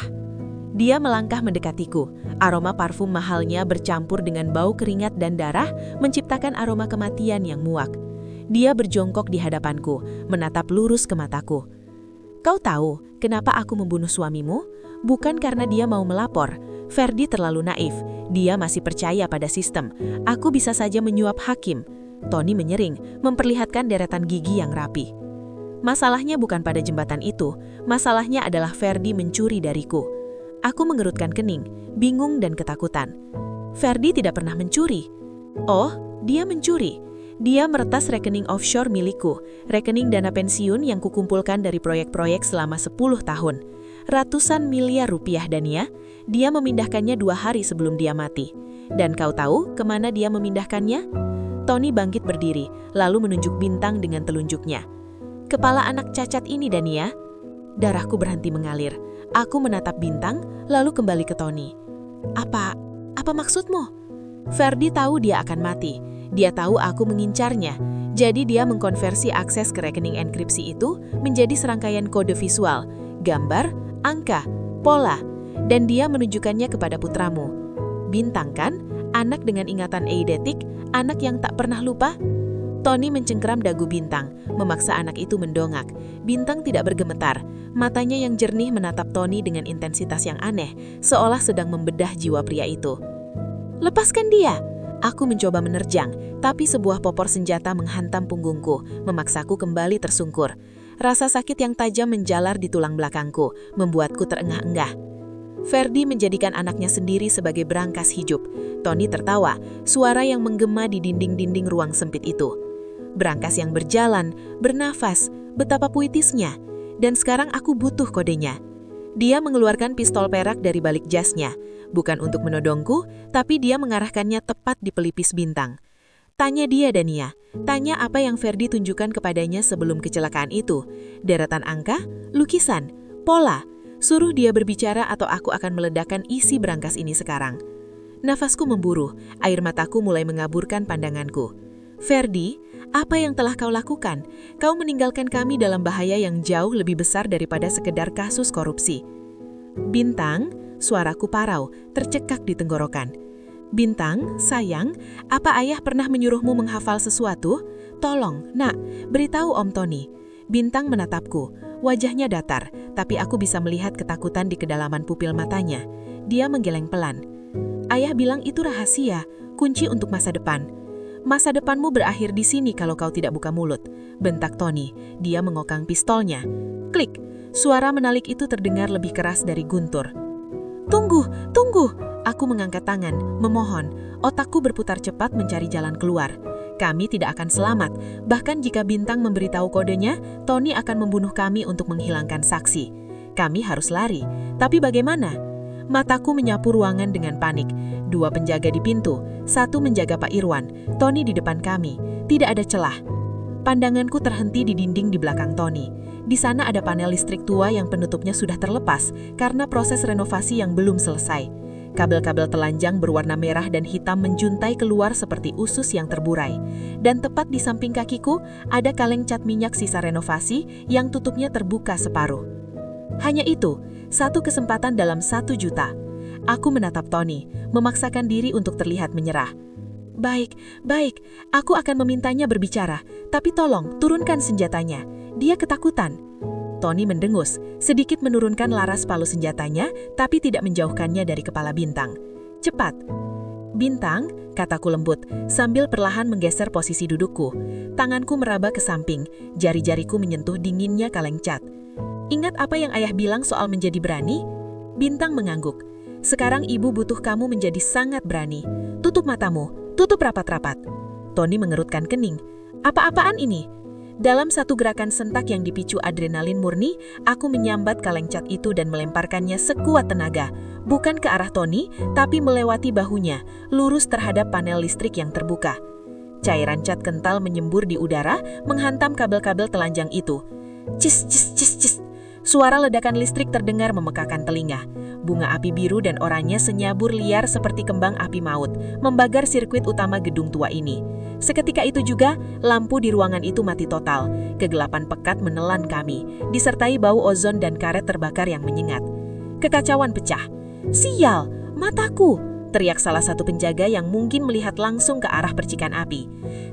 Dia melangkah mendekatiku. Aroma parfum mahalnya bercampur dengan bau keringat dan darah, menciptakan aroma kematian yang muak. Dia berjongkok di hadapanku, menatap lurus ke mataku. "Kau tahu kenapa aku membunuh suamimu? Bukan karena dia mau melapor. Ferdi terlalu naif. Dia masih percaya pada sistem. Aku bisa saja menyuap hakim." Tony menyering, memperlihatkan deretan gigi yang rapi. "Masalahnya bukan pada jembatan itu. Masalahnya adalah Ferdi mencuri dariku." Aku mengerutkan kening, bingung dan ketakutan. "Ferdi tidak pernah mencuri." "Oh, dia mencuri. Dia meretas rekening offshore milikku, rekening dana pensiun yang kukumpulkan dari proyek-proyek selama 10 tahun. Ratusan miliar rupiah, Dania. Dia memindahkannya 2 hari sebelum dia mati. Dan kau tahu kemana dia memindahkannya?" Tony bangkit berdiri, lalu menunjuk Bintang dengan telunjuknya. "Kepala anak cacat ini, Dania." Darahku berhenti mengalir. Aku menatap Bintang, lalu kembali ke Tony. Apa maksudmu?" "Ferdi tahu dia akan mati. Dia tahu aku mengincarnya. Jadi dia mengkonversi akses ke rekening enkripsi itu menjadi serangkaian kode visual, gambar, angka, pola, dan dia menunjukkannya kepada putramu. Bintang kan? Anak dengan ingatan eidetik, anak yang tak pernah lupa." Tony mencengkeram dagu Bintang, memaksa anak itu mendongak. Bintang tidak bergemetar, matanya yang jernih menatap Tony dengan intensitas yang aneh, seolah sedang membedah jiwa pria itu. "Lepaskan dia!" Aku mencoba menerjang, tapi sebuah popor senjata menghantam punggungku, memaksaku kembali tersungkur. Rasa sakit yang tajam menjalar di tulang belakangku, membuatku terengah-engah. Ferdi menjadikan anaknya sendiri sebagai berangkas hidup. Tony tertawa, suara yang menggema di dinding-dinding ruang sempit itu. Berangkas yang berjalan, bernafas, betapa puitisnya. Dan sekarang aku butuh kodenya. Dia mengeluarkan pistol perak dari balik jasnya. Bukan untuk menodongku, tapi dia mengarahkannya tepat di pelipis Bintang. "Tanya dia, Dania. Tanya apa yang Ferdi tunjukkan kepadanya sebelum kecelakaan itu. Deretan angka, lukisan, pola. Suruh dia berbicara atau aku akan meledakkan isi berangkas ini sekarang." Nafasku memburuh, air mataku mulai mengaburkan pandanganku. "Ferdi, Apa yang telah kau lakukan? Kau meninggalkan kami dalam bahaya yang jauh lebih besar daripada sekedar kasus korupsi. Bintang, suaraku parau, tercekak di tenggorokan. Bintang, sayang, apa ayah pernah menyuruhmu menghafal sesuatu? Tolong, nak, beritahu Om Tony. Bintang menatapku, wajahnya datar, tapi aku bisa melihat ketakutan di kedalaman pupil matanya. Dia menggeleng pelan. Ayah bilang itu rahasia, kunci untuk masa depan. Masa depanmu berakhir di sini kalau kau tidak buka mulut, bentak Tony. Dia mengokang pistolnya. Klik, suara menalik itu terdengar lebih keras dari guntur. Tunggu, tunggu! Aku mengangkat tangan, memohon. Otakku berputar cepat mencari jalan keluar. Kami tidak akan selamat. Bahkan jika Bintang memberitahu kodenya, Tony akan membunuh kami untuk menghilangkan saksi. Kami harus lari. Tapi bagaimana? Mataku menyapu ruangan dengan panik. 2 penjaga di pintu, 1 menjaga Pak Irwan, Tony di depan kami. Tidak ada celah. Pandanganku terhenti di dinding di belakang Tony. Di sana ada panel listrik tua yang penutupnya sudah terlepas karena proses renovasi yang belum selesai. Kabel-kabel telanjang berwarna merah dan hitam menjuntai keluar seperti usus yang terburai. Dan tepat di samping kakiku ada kaleng cat minyak sisa renovasi yang tutupnya terbuka separuh. Hanya itu, 1 kesempatan dalam 1 juta. Aku menatap Tony, memaksakan diri untuk terlihat menyerah. Baik, baik, aku akan memintanya berbicara, tapi tolong turunkan senjatanya. Dia ketakutan. Tony mendengus, sedikit menurunkan laras palu senjatanya, tapi tidak menjauhkannya dari kepala Bintang. Cepat. Bintang, kataku lembut, sambil perlahan menggeser posisi dudukku. Tanganku meraba ke samping, jari-jariku menyentuh dinginnya kaleng cat. Ingat apa yang ayah bilang soal menjadi berani? Bintang mengangguk. Sekarang ibu butuh kamu menjadi sangat berani. Tutup matamu, tutup rapat-rapat. Tony mengerutkan kening. Apa-apaan ini? Dalam satu gerakan sentak yang dipicu adrenalin murni, aku menyambat kaleng cat itu dan melemparkannya sekuat tenaga. Bukan ke arah Tony, tapi melewati bahunya, lurus terhadap panel listrik yang terbuka. Cairan cat kental menyembur di udara, menghantam kabel-kabel telanjang itu. Cis, cis, cis, cis. Suara ledakan listrik terdengar memekakan telinga. Bunga api biru dan oranye senyabur liar seperti kembang api maut, membagar sirkuit utama gedung tua ini. Seketika itu juga, lampu di ruangan itu mati total. Kegelapan pekat menelan kami, disertai bau ozon dan karet terbakar yang menyengat. Kekacauan pecah. Sial, mataku! Teriak salah satu penjaga yang mungkin melihat langsung ke arah percikan api.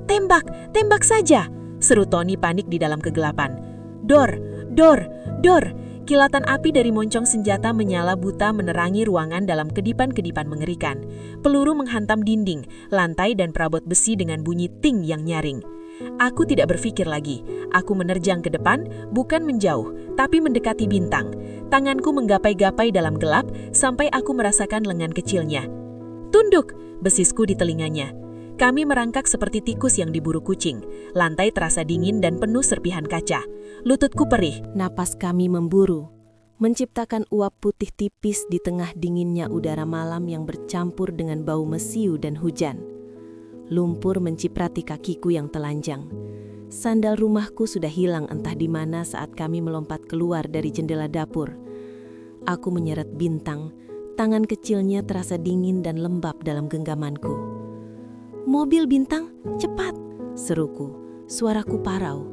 Tembak, tembak saja! Seru Tony panik di dalam kegelapan. Dor, dor, dor! Kilatan api dari moncong senjata menyala buta menerangi ruangan dalam kedipan-kedipan mengerikan. Peluru menghantam dinding, lantai dan perabot besi dengan bunyi ting yang nyaring. Aku tidak berpikir lagi. Aku menerjang ke depan, bukan menjauh, tapi mendekati Bintang. Tanganku menggapai-gapai dalam gelap sampai aku merasakan lengan kecilnya. Tunduk, besisku di telinganya. Kami merangkak seperti tikus yang diburu kucing. Lantai terasa dingin dan penuh serpihan kaca. Lututku perih. Napas kami memburu, menciptakan uap putih tipis di tengah dinginnya udara malam yang bercampur dengan bau mesiu dan hujan. Lumpur menciprati kakiku yang telanjang. Sandal rumahku sudah hilang entah di mana saat kami melompat keluar dari jendela dapur. Aku menyeret Bintang, tangan kecilnya terasa dingin dan lembab dalam genggamanku. Mobil Bintang, cepat! Seruku, suaraku parau.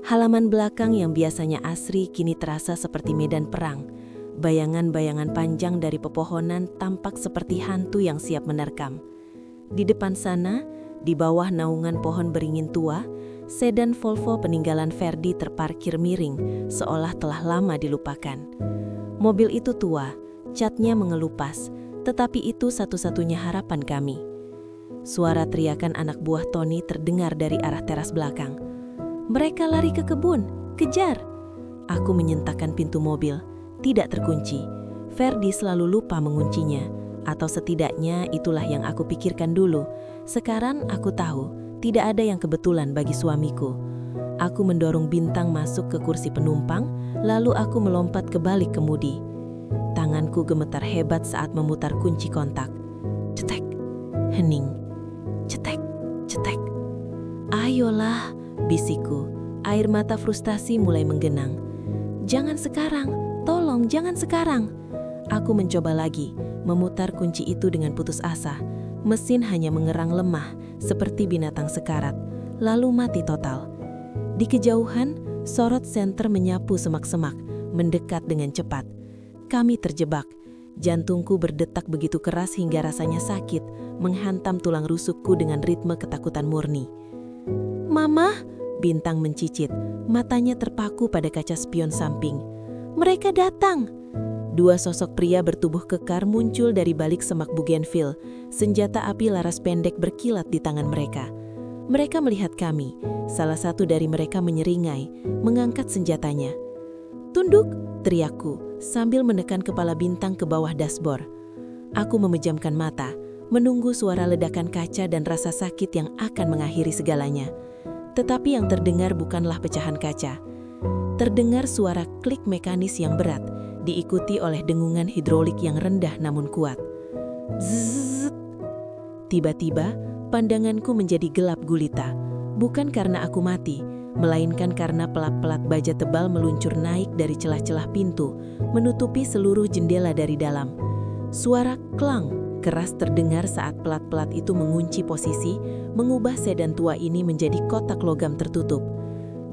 Halaman belakang yang biasanya asri kini terasa seperti medan perang. Bayangan-bayangan panjang dari pepohonan tampak seperti hantu yang siap menerkam. Di depan sana, di bawah naungan pohon beringin tua, sedan Volvo peninggalan Ferdi terparkir miring, seolah telah lama dilupakan. Mobil itu tua, catnya mengelupas, tetapi itu satu-satunya harapan kami. Suara teriakan anak buah Tony terdengar dari arah teras belakang. Mereka lari ke kebun, kejar! Aku menyentakkan pintu mobil, tidak terkunci. Ferdi selalu lupa menguncinya, atau setidaknya itulah yang aku pikirkan dulu. Sekarang aku tahu, tidak ada yang kebetulan bagi suamiku. Aku mendorong Bintang masuk ke kursi penumpang, lalu aku melompat ke balik kemudi. Tanganku gemetar hebat saat memutar kunci kontak. Cetek, hening. Cetek, cetek. Ayolah, bisikku. Air mata frustasi mulai menggenang. Jangan sekarang, tolong jangan sekarang. Aku mencoba lagi, memutar kunci itu dengan putus asa. Mesin hanya mengerang lemah, seperti binatang sekarat. lalu mati total. Di kejauhan, sorot senter menyapu semak-semak, mendekat dengan cepat. Kami terjebak. Jantungku berdetak begitu keras hingga rasanya sakit, menghantam tulang rusukku dengan ritme ketakutan murni. "Mama," Bintang mencicit, matanya terpaku pada kaca spion samping. "Mereka datang!" Dua sosok pria bertubuh kekar muncul dari balik semak bugenvil. Senjata api laras pendek berkilat di tangan mereka. Mereka melihat kami. Salah satu dari mereka menyeringai, mengangkat senjatanya. "Tunduk!" teriakku, sambil menekan kepala Bintang ke bawah dashboard. Aku memejamkan mata, menunggu suara ledakan kaca dan rasa sakit yang akan mengakhiri segalanya. Tetapi yang terdengar bukanlah pecahan kaca. Terdengar suara klik mekanis yang berat, diikuti oleh dengungan hidrolik yang rendah namun kuat. Zzz. Tiba-tiba, pandanganku menjadi gelap gulita. Bukan karena aku mati, melainkan karena pelat-pelat baja tebal meluncur naik dari celah-celah pintu, menutupi seluruh jendela dari dalam. Suara klang keras terdengar saat pelat-pelat itu mengunci posisi, mengubah sedan tua ini menjadi kotak logam tertutup.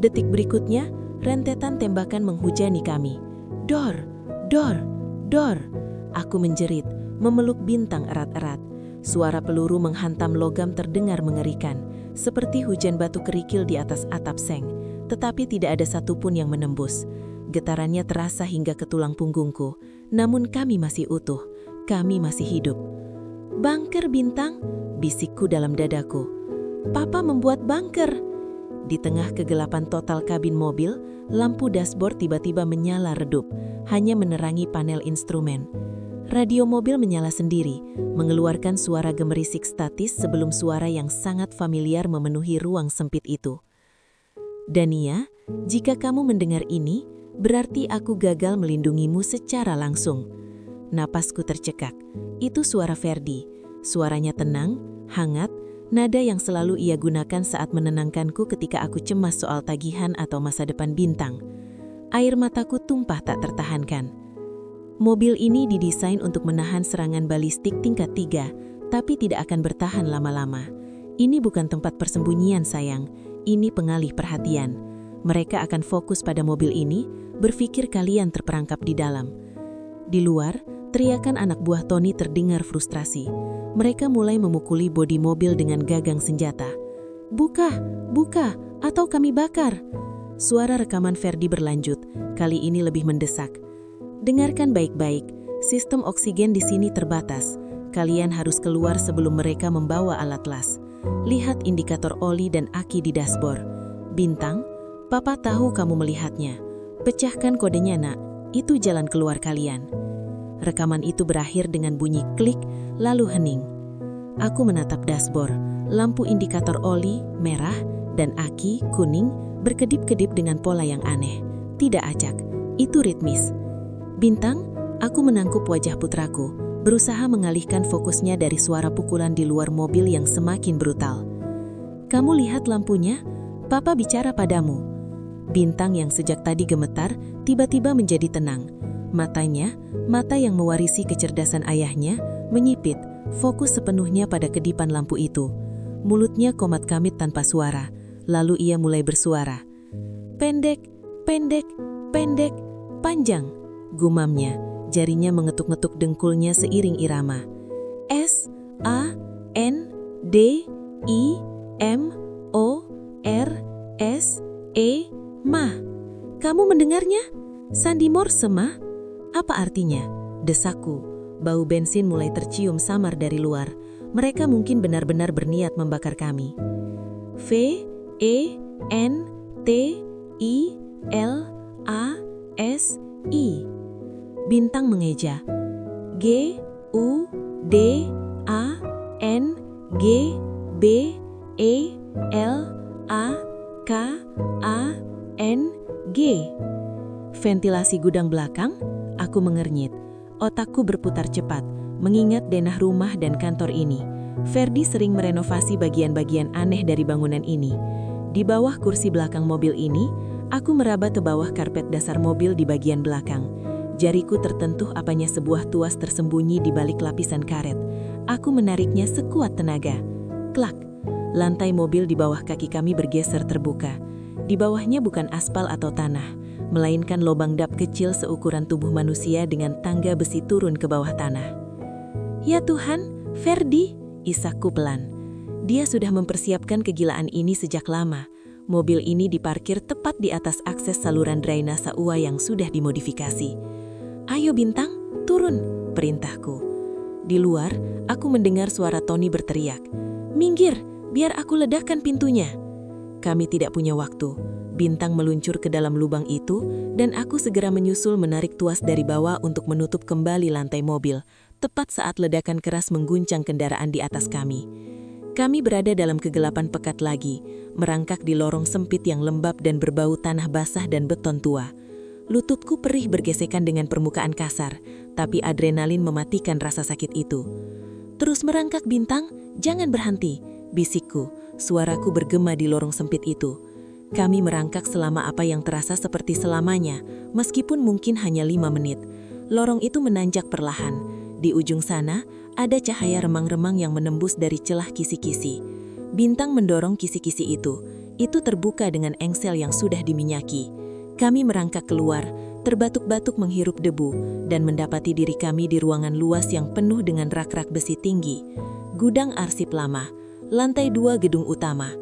Detik berikutnya, rentetan tembakan menghujani kami. "Dor! Dor! Dor!" Aku menjerit, memeluk Bintang erat-erat. Suara peluru menghantam logam terdengar mengerikan, seperti hujan batu kerikil di atas atap seng, tetapi tidak ada satupun yang menembus. Getarannya terasa hingga ke tulang punggungku, namun kami masih utuh, kami masih hidup. "Bunker, Bintang," bisikku dalam dadaku. "Papa membuat bunker." Di tengah kegelapan total kabin mobil, lampu dashboard tiba-tiba menyala redup, hanya menerangi panel instrumen. Radio mobil menyala sendiri, mengeluarkan suara gemerisik statis sebelum suara yang sangat familiar memenuhi ruang sempit itu. "Dania, jika kamu mendengar ini, berarti aku gagal melindungimu secara langsung." Napasku tercekak. Itu suara Ferdi. Suaranya tenang, hangat, nada yang selalu ia gunakan saat menenangkanku ketika aku cemas soal tagihan atau masa depan Bintang. Air mataku tumpah tak tertahankan. Mobil ini didesain untuk menahan serangan balistik tingkat 3, tapi tidak akan bertahan lama-lama. Ini bukan tempat persembunyian, sayang. Ini pengalih perhatian. Mereka akan fokus pada mobil ini, berpikir kalian terperangkap di dalam. Di luar, teriakan anak buah Tony terdengar frustrasi. Mereka mulai memukuli bodi mobil dengan gagang senjata. "Buka, buka, atau kami bakar." Suara rekaman Ferdi berlanjut, kali ini lebih mendesak. "Dengarkan baik-baik, sistem oksigen di sini terbatas. Kalian harus keluar sebelum mereka membawa alat las. Lihat indikator oli dan aki di dashboard. Bintang, Papa tahu kamu melihatnya. Pecahkan kodenya, nak. Itu jalan keluar kalian." Rekaman itu berakhir dengan bunyi klik, lalu hening. Aku menatap dashboard. Lampu indikator oli, merah, dan aki, kuning, berkedip-kedip dengan pola yang aneh. Tidak acak, itu ritmis. "Bintang," aku menangkup wajah putraku, berusaha mengalihkan fokusnya dari suara pukulan di luar mobil yang semakin brutal. "Kamu lihat lampunya? Papa bicara padamu." Bintang yang sejak tadi gemetar, tiba-tiba menjadi tenang. Matanya, mata yang mewarisi kecerdasan ayahnya, menyipit, fokus sepenuhnya pada kedipan lampu itu. Mulutnya komat kamit tanpa suara, lalu ia mulai bersuara. "Pendek, pendek, pendek, panjang," gumamnya, jarinya mengetuk-ngetuk dengkulnya seiring irama. "S, A, N, D, I, M, O, R, S, E, Ma. Kamu mendengarnya? Sandi Morse, Ma? Apa artinya?" Desakku. Bau bensin mulai tercium samar dari luar. Mereka mungkin benar-benar berniat membakar kami. "V, E, N, T, I, L, A, S, I." Bintang mengeja. "G, U, D, A, N, G, B, E, L, A, K, A, N, G." Ventilasi gudang belakang? Aku mengernyit. Otakku berputar cepat, mengingat denah rumah dan kantor ini. Ferdi sering merenovasi bagian-bagian aneh dari bangunan ini. Di bawah kursi belakang mobil ini, aku meraba ke bawah karpet dasar mobil di bagian belakang. Jariku tertentuh apanya sebuah tuas tersembunyi di balik lapisan karet. Aku menariknya sekuat tenaga. Klak. Lantai mobil di bawah kaki kami bergeser terbuka. Di bawahnya bukan aspal atau tanah, melainkan lubang dap kecil seukuran tubuh manusia dengan tangga besi turun ke bawah tanah. Ya Tuhan, Ferdi, isakku pelan. Dia sudah mempersiapkan kegilaan ini sejak lama. Mobil ini diparkir tepat di atas akses saluran drainase UA yang sudah dimodifikasi. Ayo Bintang, turun, perintahku. Di luar, aku mendengar suara Tony berteriak, "Minggir, biar aku ledakkan pintunya." Kami tidak punya waktu. Bintang meluncur ke dalam lubang itu, dan aku segera menyusul menarik tuas dari bawah untuk menutup kembali lantai mobil, tepat saat ledakan keras mengguncang kendaraan di atas kami. Kami berada dalam kegelapan pekat lagi, merangkak di lorong sempit yang lembab dan berbau tanah basah dan beton tua. Lututku perih bergesekan dengan permukaan kasar, tapi adrenalin mematikan rasa sakit itu. "Terus merangkak Bintang, jangan berhenti," bisikku, suaraku bergema di lorong sempit itu. Kami merangkak selama apa yang terasa seperti selamanya, meskipun mungkin hanya 5 menit. Lorong itu menanjak perlahan. Di ujung sana, ada cahaya remang-remang yang menembus dari celah kisi-kisi. Bintang mendorong kisi-kisi itu. Itu terbuka dengan engsel yang sudah diminyaki. Kami merangkak keluar, terbatuk-batuk menghirup debu, dan mendapati diri kami di ruangan luas yang penuh dengan rak-rak besi tinggi. Gudang arsip lama, lantai 2 gedung utama.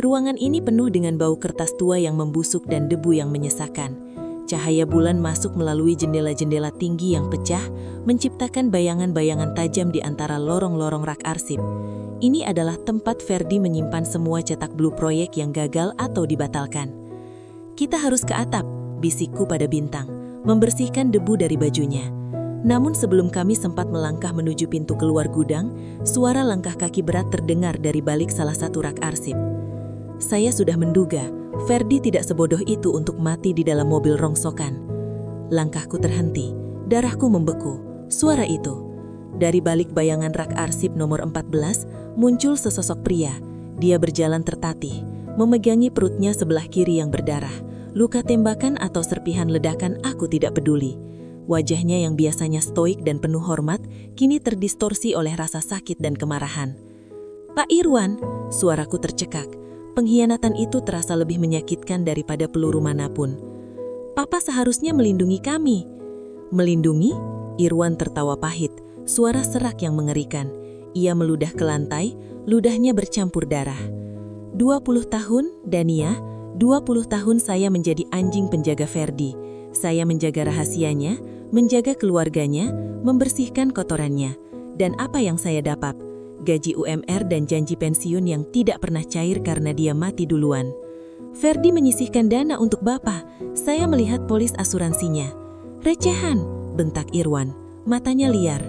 Ruangan ini penuh dengan bau kertas tua yang membusuk dan debu yang menyesakan. Cahaya bulan masuk melalui jendela-jendela tinggi yang pecah, menciptakan bayangan-bayangan tajam di antara lorong-lorong rak arsip. Ini adalah tempat Ferdi menyimpan semua cetak blue proyek yang gagal atau dibatalkan. "Kita harus ke atap," bisikku pada Bintang, membersihkan debu dari bajunya. Namun sebelum kami sempat melangkah menuju pintu keluar gudang, suara langkah kaki berat terdengar dari balik salah satu rak arsip. Saya sudah menduga, Ferdi tidak sebodoh itu untuk mati di dalam mobil rongsokan. Langkahku terhenti, darahku membeku. Suara itu. Dari balik bayangan rak arsip nomor 14, muncul sesosok pria. Dia berjalan tertatih, memegangi perutnya sebelah kiri yang berdarah. Luka tembakan atau serpihan ledakan aku tidak peduli. Wajahnya yang biasanya stoik dan penuh hormat, kini terdistorsi oleh rasa sakit dan kemarahan. "Pak Irwan," suaraku tercekak. Pengkhianatan itu terasa lebih menyakitkan daripada peluru manapun. "Papa seharusnya melindungi kami." "Melindungi?" Irwan tertawa pahit, suara serak yang mengerikan. Ia meludah ke lantai, ludahnya bercampur darah. 20 tahun, Dania, 20 tahun saya menjadi anjing penjaga Ferdi. Saya menjaga rahasianya, menjaga keluarganya, membersihkan kotorannya. Dan apa yang saya dapat? Gaji UMR dan janji pensiun yang tidak pernah cair karena dia mati duluan. Ferdi menyisihkan dana untuk Bapak. Saya melihat polis asuransinya. "Recehan," bentak Irwan, matanya liar.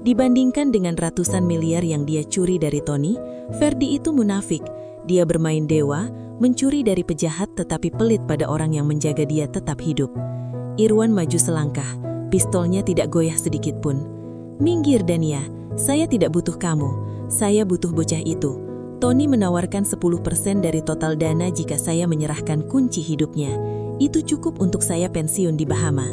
Dibandingkan dengan ratusan miliar yang dia curi dari Tony, Ferdi itu munafik. Dia bermain dewa, mencuri dari pejahat tetapi pelit pada orang yang menjaga dia tetap hidup. Irwan maju selangkah, pistolnya tidak goyah sedikit pun. "Minggir Dania, saya tidak butuh kamu. Saya butuh bocah itu. Tony menawarkan 10% dari total dana jika saya menyerahkan kunci hidupnya. Itu cukup untuk saya pensiun di Bahama."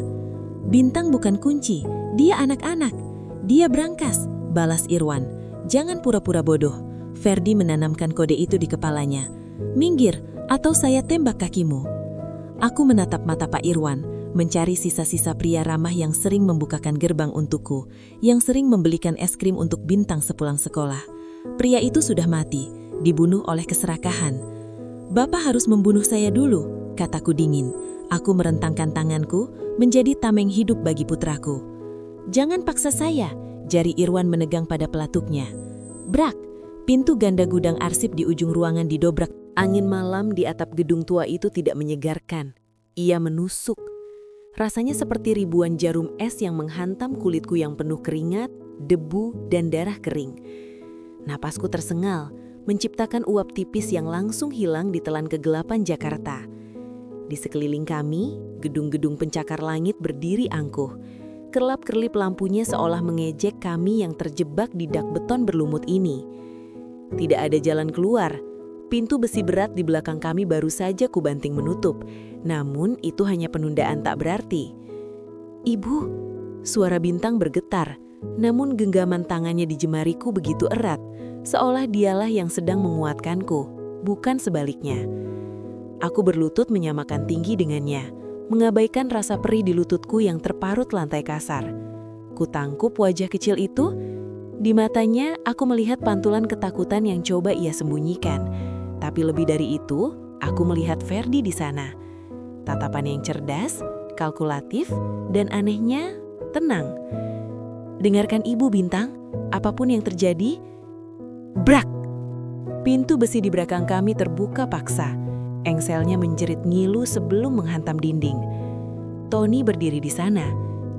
"Bintang bukan kunci, dia anak-anak. Dia berangkas," balas Irwan. "Jangan pura-pura bodoh." Ferdi menanamkan kode itu di kepalanya. "Minggir, atau saya tembak kakimu." Aku menatap mata Pak Irwan, mencari sisa-sisa pria ramah yang sering membukakan gerbang untukku, yang sering membelikan es krim untuk Bintang sepulang sekolah. Pria itu sudah mati, dibunuh oleh keserakahan. "Bapak harus membunuh saya dulu," kataku dingin. Aku merentangkan tanganku, menjadi tameng hidup bagi putraku. "Jangan paksa saya," jari Irwan menegang pada pelatuknya. Brak! Pintu ganda gudang arsip di ujung ruangan didobrak. Angin malam di atap gedung tua itu tidak menyegarkan. Ia menusuk. Rasanya seperti ribuan jarum es yang menghantam kulitku yang penuh keringat, debu, dan darah kering. Napasku tersengal, menciptakan uap tipis yang langsung hilang di telan kegelapan Jakarta. Di sekeliling kami, gedung-gedung pencakar langit berdiri angkuh. Kerlap-kerlip lampunya seolah mengejek kami yang terjebak di dak beton berlumut ini. Tidak ada jalan keluar. Pintu besi berat di belakang kami baru saja kubanting menutup. Namun itu hanya penundaan tak berarti. "Ibu," suara Bintang bergetar. namun genggaman tangannya di jemariku begitu erat, seolah dialah yang sedang menguatkanku, bukan sebaliknya. Aku berlutut menyamakan tinggi dengannya, mengabaikan rasa perih di lututku yang terparut lantai kasar. Kutangkup wajah kecil itu. Di matanya, aku melihat pantulan ketakutan yang coba ia sembunyikan. Tapi lebih dari itu, aku melihat Ferdi di sana. Tatapan yang cerdas, kalkulatif, dan anehnya tenang. Dengarkan Ibu Bintang, apapun yang terjadi, brak! Pintu besi di belakang kami terbuka paksa. Engselnya menjerit ngilu sebelum menghantam dinding. Tony berdiri di sana.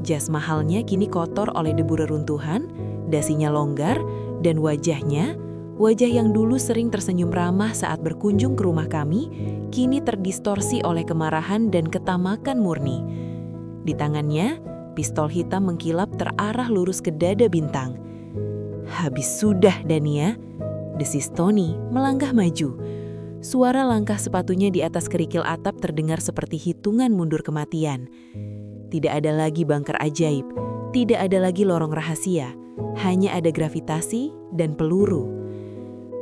Jas mahalnya kini kotor oleh debu reruntuhan, dasinya longgar, dan wajahnya, wajah yang dulu sering tersenyum ramah saat berkunjung ke rumah kami, kini terdistorsi oleh kemarahan dan ketamakan murni. Di tangannya, pistol hitam mengkilap terarah lurus ke dada Bintang. "Habis sudah, Dania," desis Tony melangkah maju. Suara langkah sepatunya di atas kerikil atap terdengar seperti hitungan mundur kematian. Tidak ada lagi bunker ajaib, tidak ada lagi lorong rahasia, hanya ada gravitasi dan peluru.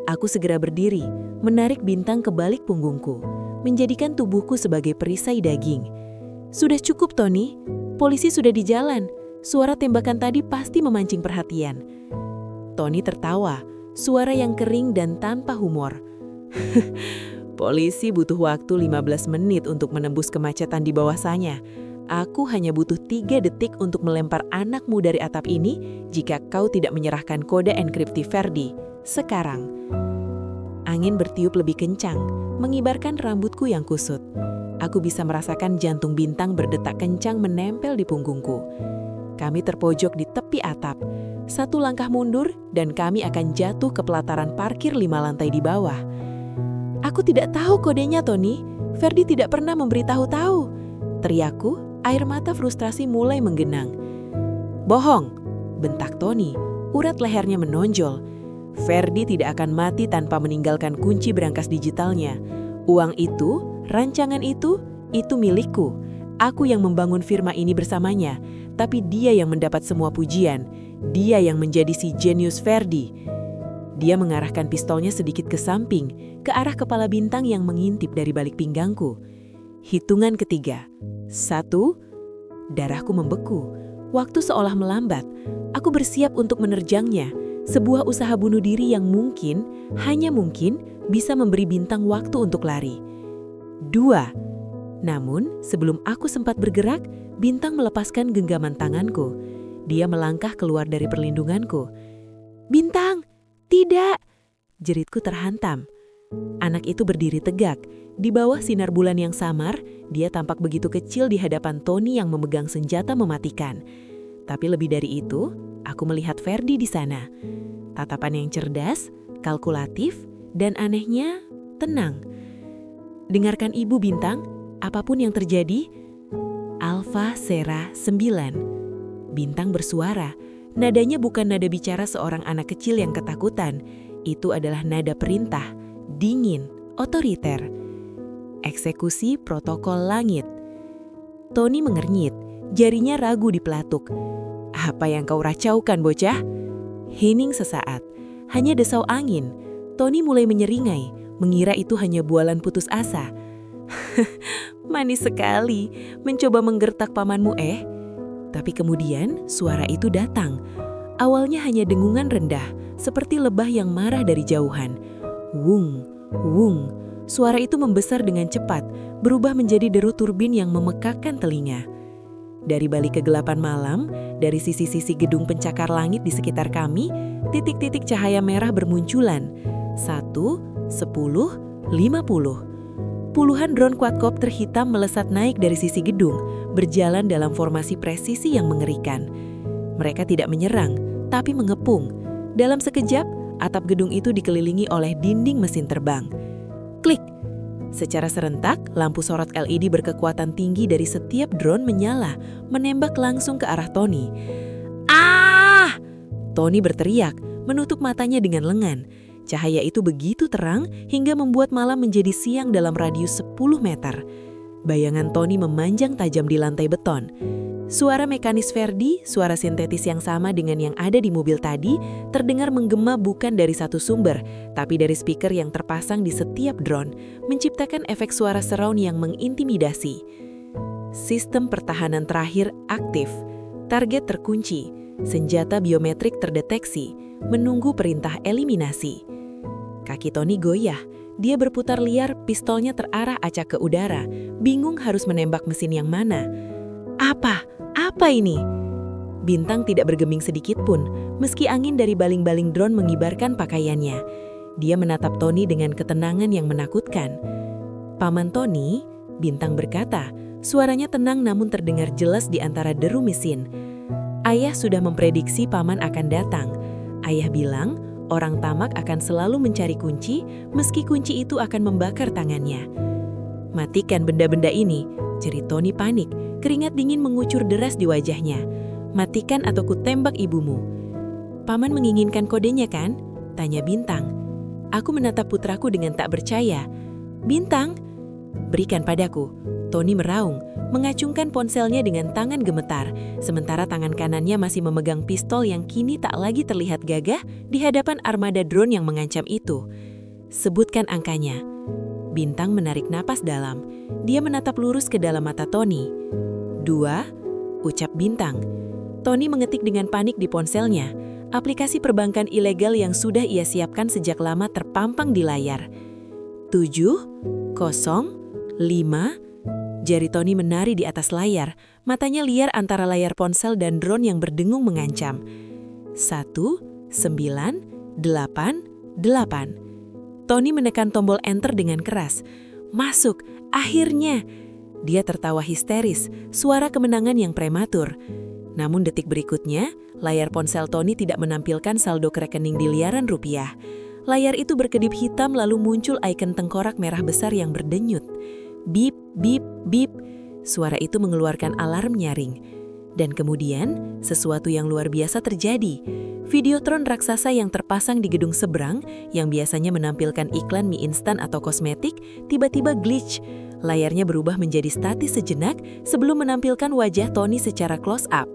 Aku segera berdiri, menarik Bintang ke balik punggungku, menjadikan tubuhku sebagai perisai daging. "Sudah cukup, Tony. Polisi sudah di jalan. Suara tembakan tadi pasti memancing perhatian." Tony tertawa, suara yang kering dan tanpa humor. "Polisi butuh waktu 15 menit untuk menembus kemacetan di bawah sana. Aku hanya butuh 3 detik untuk melempar anakmu dari atap ini jika kau tidak menyerahkan kode enkripsi Ferdi. Sekarang." Angin bertiup lebih kencang, mengibarkan rambutku yang kusut. Aku bisa merasakan jantung Bintang berdetak kencang menempel di punggungku. Kami terpojok di tepi atap. 1 langkah mundur dan kami akan jatuh ke pelataran parkir 5 lantai di bawah. "Aku tidak tahu kodenya, Tony. Ferdi tidak pernah memberitahu-tahu," teriakku, air mata frustrasi mulai menggenang. "Bohong," bentak Tony, urat lehernya menonjol. "Ferdi tidak akan mati tanpa meninggalkan kunci berangkas digitalnya. Uang itu, rancangan itu milikku. Aku yang membangun firma ini bersamanya, tapi dia yang mendapat semua pujian. Dia yang menjadi si jenius Ferdi." Dia mengarahkan pistolnya sedikit ke samping, ke arah kepala Bintang yang mengintip dari balik pinggangku. Hitungan ketiga. 1. Darahku membeku. Waktu seolah melambat. Aku bersiap untuk menerjangnya. Sebuah usaha bunuh diri yang mungkin, hanya mungkin, bisa memberi Bintang waktu untuk lari. 2. Namun, sebelum aku sempat bergerak, Bintang melepaskan genggaman tanganku. Dia melangkah keluar dari perlindunganku. "Bintang! Tidak!" jeritku terhantam. Anak itu berdiri tegak. Di bawah sinar bulan yang samar, dia tampak begitu kecil di hadapan Tony yang memegang senjata mematikan. Tapi lebih dari itu, aku melihat Ferdi di sana. Tatapan yang cerdas, kalkulatif, dan anehnya tenang. "Dengarkan Ibu Bintang, apapun yang terjadi." Alpha Sera 9. Bintang bersuara. Nadanya bukan nada bicara seorang anak kecil yang ketakutan. Itu adalah nada perintah, dingin, otoriter. Eksekusi protokol langit. Tony mengernyit, jarinya ragu di pelatuk. "Apa yang kau racaukan, bocah?" Hening sesaat. Hanya desau angin. Tony mulai menyeringai, mengira itu hanya bualan putus asa. "Manis sekali, mencoba menggertak pamanmu, Tapi kemudian suara itu datang. Awalnya hanya dengungan rendah, seperti lebah yang marah dari jauhan. Wung, wung. Suara itu membesar dengan cepat, berubah menjadi deru turbin yang memekakkan telinga. Dari balik kegelapan malam, dari sisi-sisi gedung pencakar langit di sekitar kami, titik-titik cahaya merah bermunculan. 1, 10, 50. Puluhan drone quadcopter hitam melesat naik dari sisi gedung, berjalan dalam formasi presisi yang mengerikan. Mereka tidak menyerang, tapi mengepung. Dalam sekejap, atap gedung itu dikelilingi oleh dinding mesin terbang. Klik! Secara serentak, lampu sorot LED berkekuatan tinggi dari setiap drone menyala, menembak langsung ke arah Tony. "Ah!" Tony berteriak, menutup matanya dengan lengan. Cahaya itu begitu terang hingga membuat malam menjadi siang dalam radius 10 meter. Bayangan Tony memanjang tajam di lantai beton. Suara mekanis Ferdi, suara sintetis yang sama dengan yang ada di mobil tadi, terdengar menggema bukan dari satu sumber, tapi dari speaker yang terpasang di setiap drone, menciptakan efek suara surround yang mengintimidasi. Sistem pertahanan terakhir aktif, target terkunci, senjata biometrik terdeteksi, menunggu perintah eliminasi. Kaki Tony goyah, dia berputar liar, pistolnya terarah acak ke udara, bingung harus menembak mesin yang mana. Apa ini? Bintang tidak bergeming sedikit pun, meski angin dari baling-baling drone mengibarkan pakaiannya. Dia menatap Tony dengan ketenangan yang menakutkan. "Paman Tony," Bintang berkata, suaranya tenang namun terdengar jelas di antara deru mesin. "Ayah sudah memprediksi Paman akan datang. Ayah bilang, orang tamak akan selalu mencari kunci, meski kunci itu akan membakar tangannya." "Matikan benda-benda ini," jerit Tony panik. Keringat dingin mengucur deras di wajahnya. "Matikan atau kutembak ibumu." "Paman menginginkan kodenya kan?" tanya Bintang. Aku menatap putraku dengan tak percaya. "Bintang, berikan padaku." Tony meraung, mengacungkan ponselnya dengan tangan gemetar, sementara tangan kanannya masih memegang pistol yang kini tak lagi terlihat gagah di hadapan armada drone yang mengancam itu. "Sebutkan angkanya." Bintang menarik napas dalam. Dia menatap lurus ke dalam mata Tony. "2, ucap Bintang. Tony mengetik dengan panik di ponselnya. Aplikasi perbankan ilegal yang sudah ia siapkan sejak lama terpampang di layar. 7, 0, 5. Jari Tony menari di atas layar, matanya liar antara layar ponsel dan drone yang berdengung mengancam. 1, 9, 8, 8. Tony menekan tombol enter dengan keras. "Masuk, akhirnya!" Dia tertawa histeris, suara kemenangan yang prematur. Namun detik berikutnya, layar ponsel Tony tidak menampilkan saldo ke rekening di miliaran rupiah. Layar itu berkedip hitam lalu muncul ikon tengkorak merah besar yang berdenyut. Bip, bip, bip. Suara itu mengeluarkan alarm nyaring. Dan kemudian, sesuatu yang luar biasa terjadi. Videotron raksasa yang terpasang di gedung seberang, yang biasanya menampilkan iklan mie instan atau kosmetik, tiba-tiba glitch. Layarnya berubah menjadi statis sejenak sebelum menampilkan wajah Tony secara close up.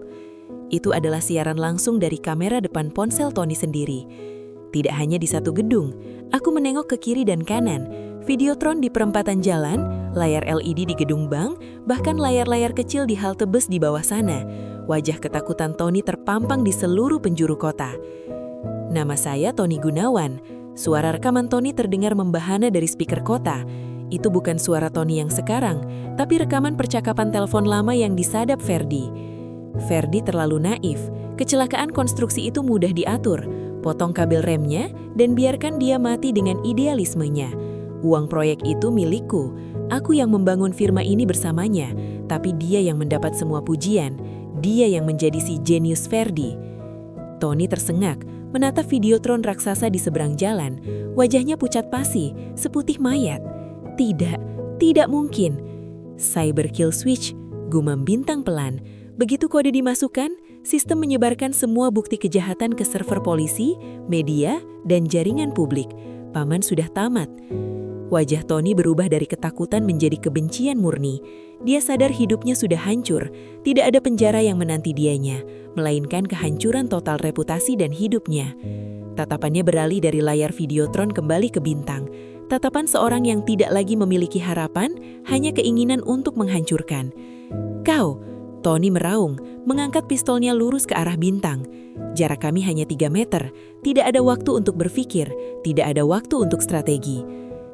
Itu adalah siaran langsung dari kamera depan ponsel Tony sendiri. Tidak hanya di satu gedung, aku menengok ke kiri dan kanan. Videotron di perempatan jalan, layar LED di gedung bank, bahkan layar-layar kecil di halte bus di bawah sana. Wajah ketakutan Tony terpampang di seluruh penjuru kota. "Nama saya Tony Gunawan." Suara rekaman Tony terdengar membahana dari speaker kota. Itu bukan suara Tony yang sekarang, tapi rekaman percakapan telepon lama yang disadap Ferdi. Ferdi terlalu naif. Kecelakaan konstruksi itu mudah diatur. Potong kabel remnya dan biarkan dia mati dengan idealismenya. Uang proyek itu milikku. Aku yang membangun firma ini bersamanya, tapi dia yang mendapat semua pujian. Dia yang menjadi si jenius Ferdi. Tony tersengak, menatap videotron raksasa di seberang jalan. Wajahnya pucat pasi, seputih mayat. Tidak mungkin. "Cyber kill switch," gumam Bintang pelan. Begitu kode dimasukkan, sistem menyebarkan semua bukti kejahatan ke server polisi, media, dan jaringan publik. Paman sudah tamat. Wajah Tony berubah dari ketakutan menjadi kebencian murni. Dia sadar hidupnya sudah hancur. Tidak ada penjara yang menanti dianya, melainkan kehancuran total reputasi dan hidupnya. Tatapannya beralih dari layar videotron kembali ke Bintang. Tatapan seorang yang tidak lagi memiliki harapan, hanya keinginan untuk menghancurkan. "Kau!" Tony meraung, mengangkat pistolnya lurus ke arah Bintang. Jarak kami hanya 3 meter. Tidak ada waktu untuk berpikir, tidak ada waktu untuk strategi.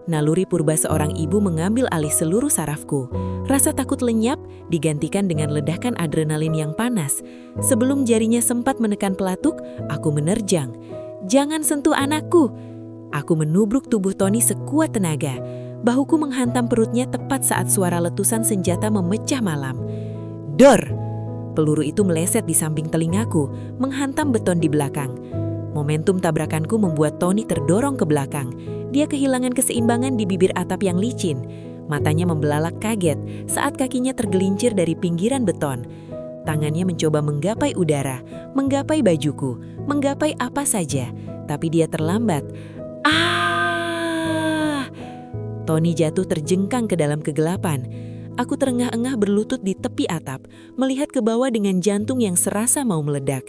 Naluri purba seorang ibu mengambil alih seluruh sarafku. Rasa takut lenyap digantikan dengan ledakan adrenalin yang panas. Sebelum jarinya sempat menekan pelatuk, aku menerjang. "Jangan sentuh anakku!" Aku menubruk tubuh Tony sekuat tenaga. Bahuku menghantam perutnya tepat saat suara letusan senjata memecah malam. "Dor!" Peluru itu meleset di samping telingaku, menghantam beton di belakang. Momentum tabrakanku membuat Tony terdorong ke belakang. Dia kehilangan keseimbangan di bibir atap yang licin. Matanya membelalak kaget saat kakinya tergelincir dari pinggiran beton. Tangannya mencoba menggapai udara, menggapai bajuku, menggapai apa saja. Tapi dia terlambat. "Ah!" Tony jatuh terjengkang ke dalam kegelapan. Aku terengah-engah berlutut di tepi atap, melihat ke bawah dengan jantung yang serasa mau meledak.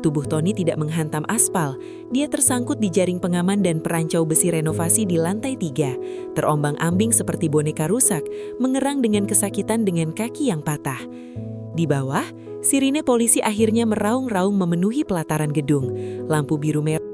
Tubuh Tony tidak menghantam aspal, dia tersangkut di jaring pengaman dan perancau besi renovasi di lantai 3, terombang-ambing seperti boneka rusak, mengerang dengan kesakitan dengan kaki yang patah. Di bawah, sirine polisi akhirnya meraung-raung memenuhi pelataran gedung. Lampu biru merah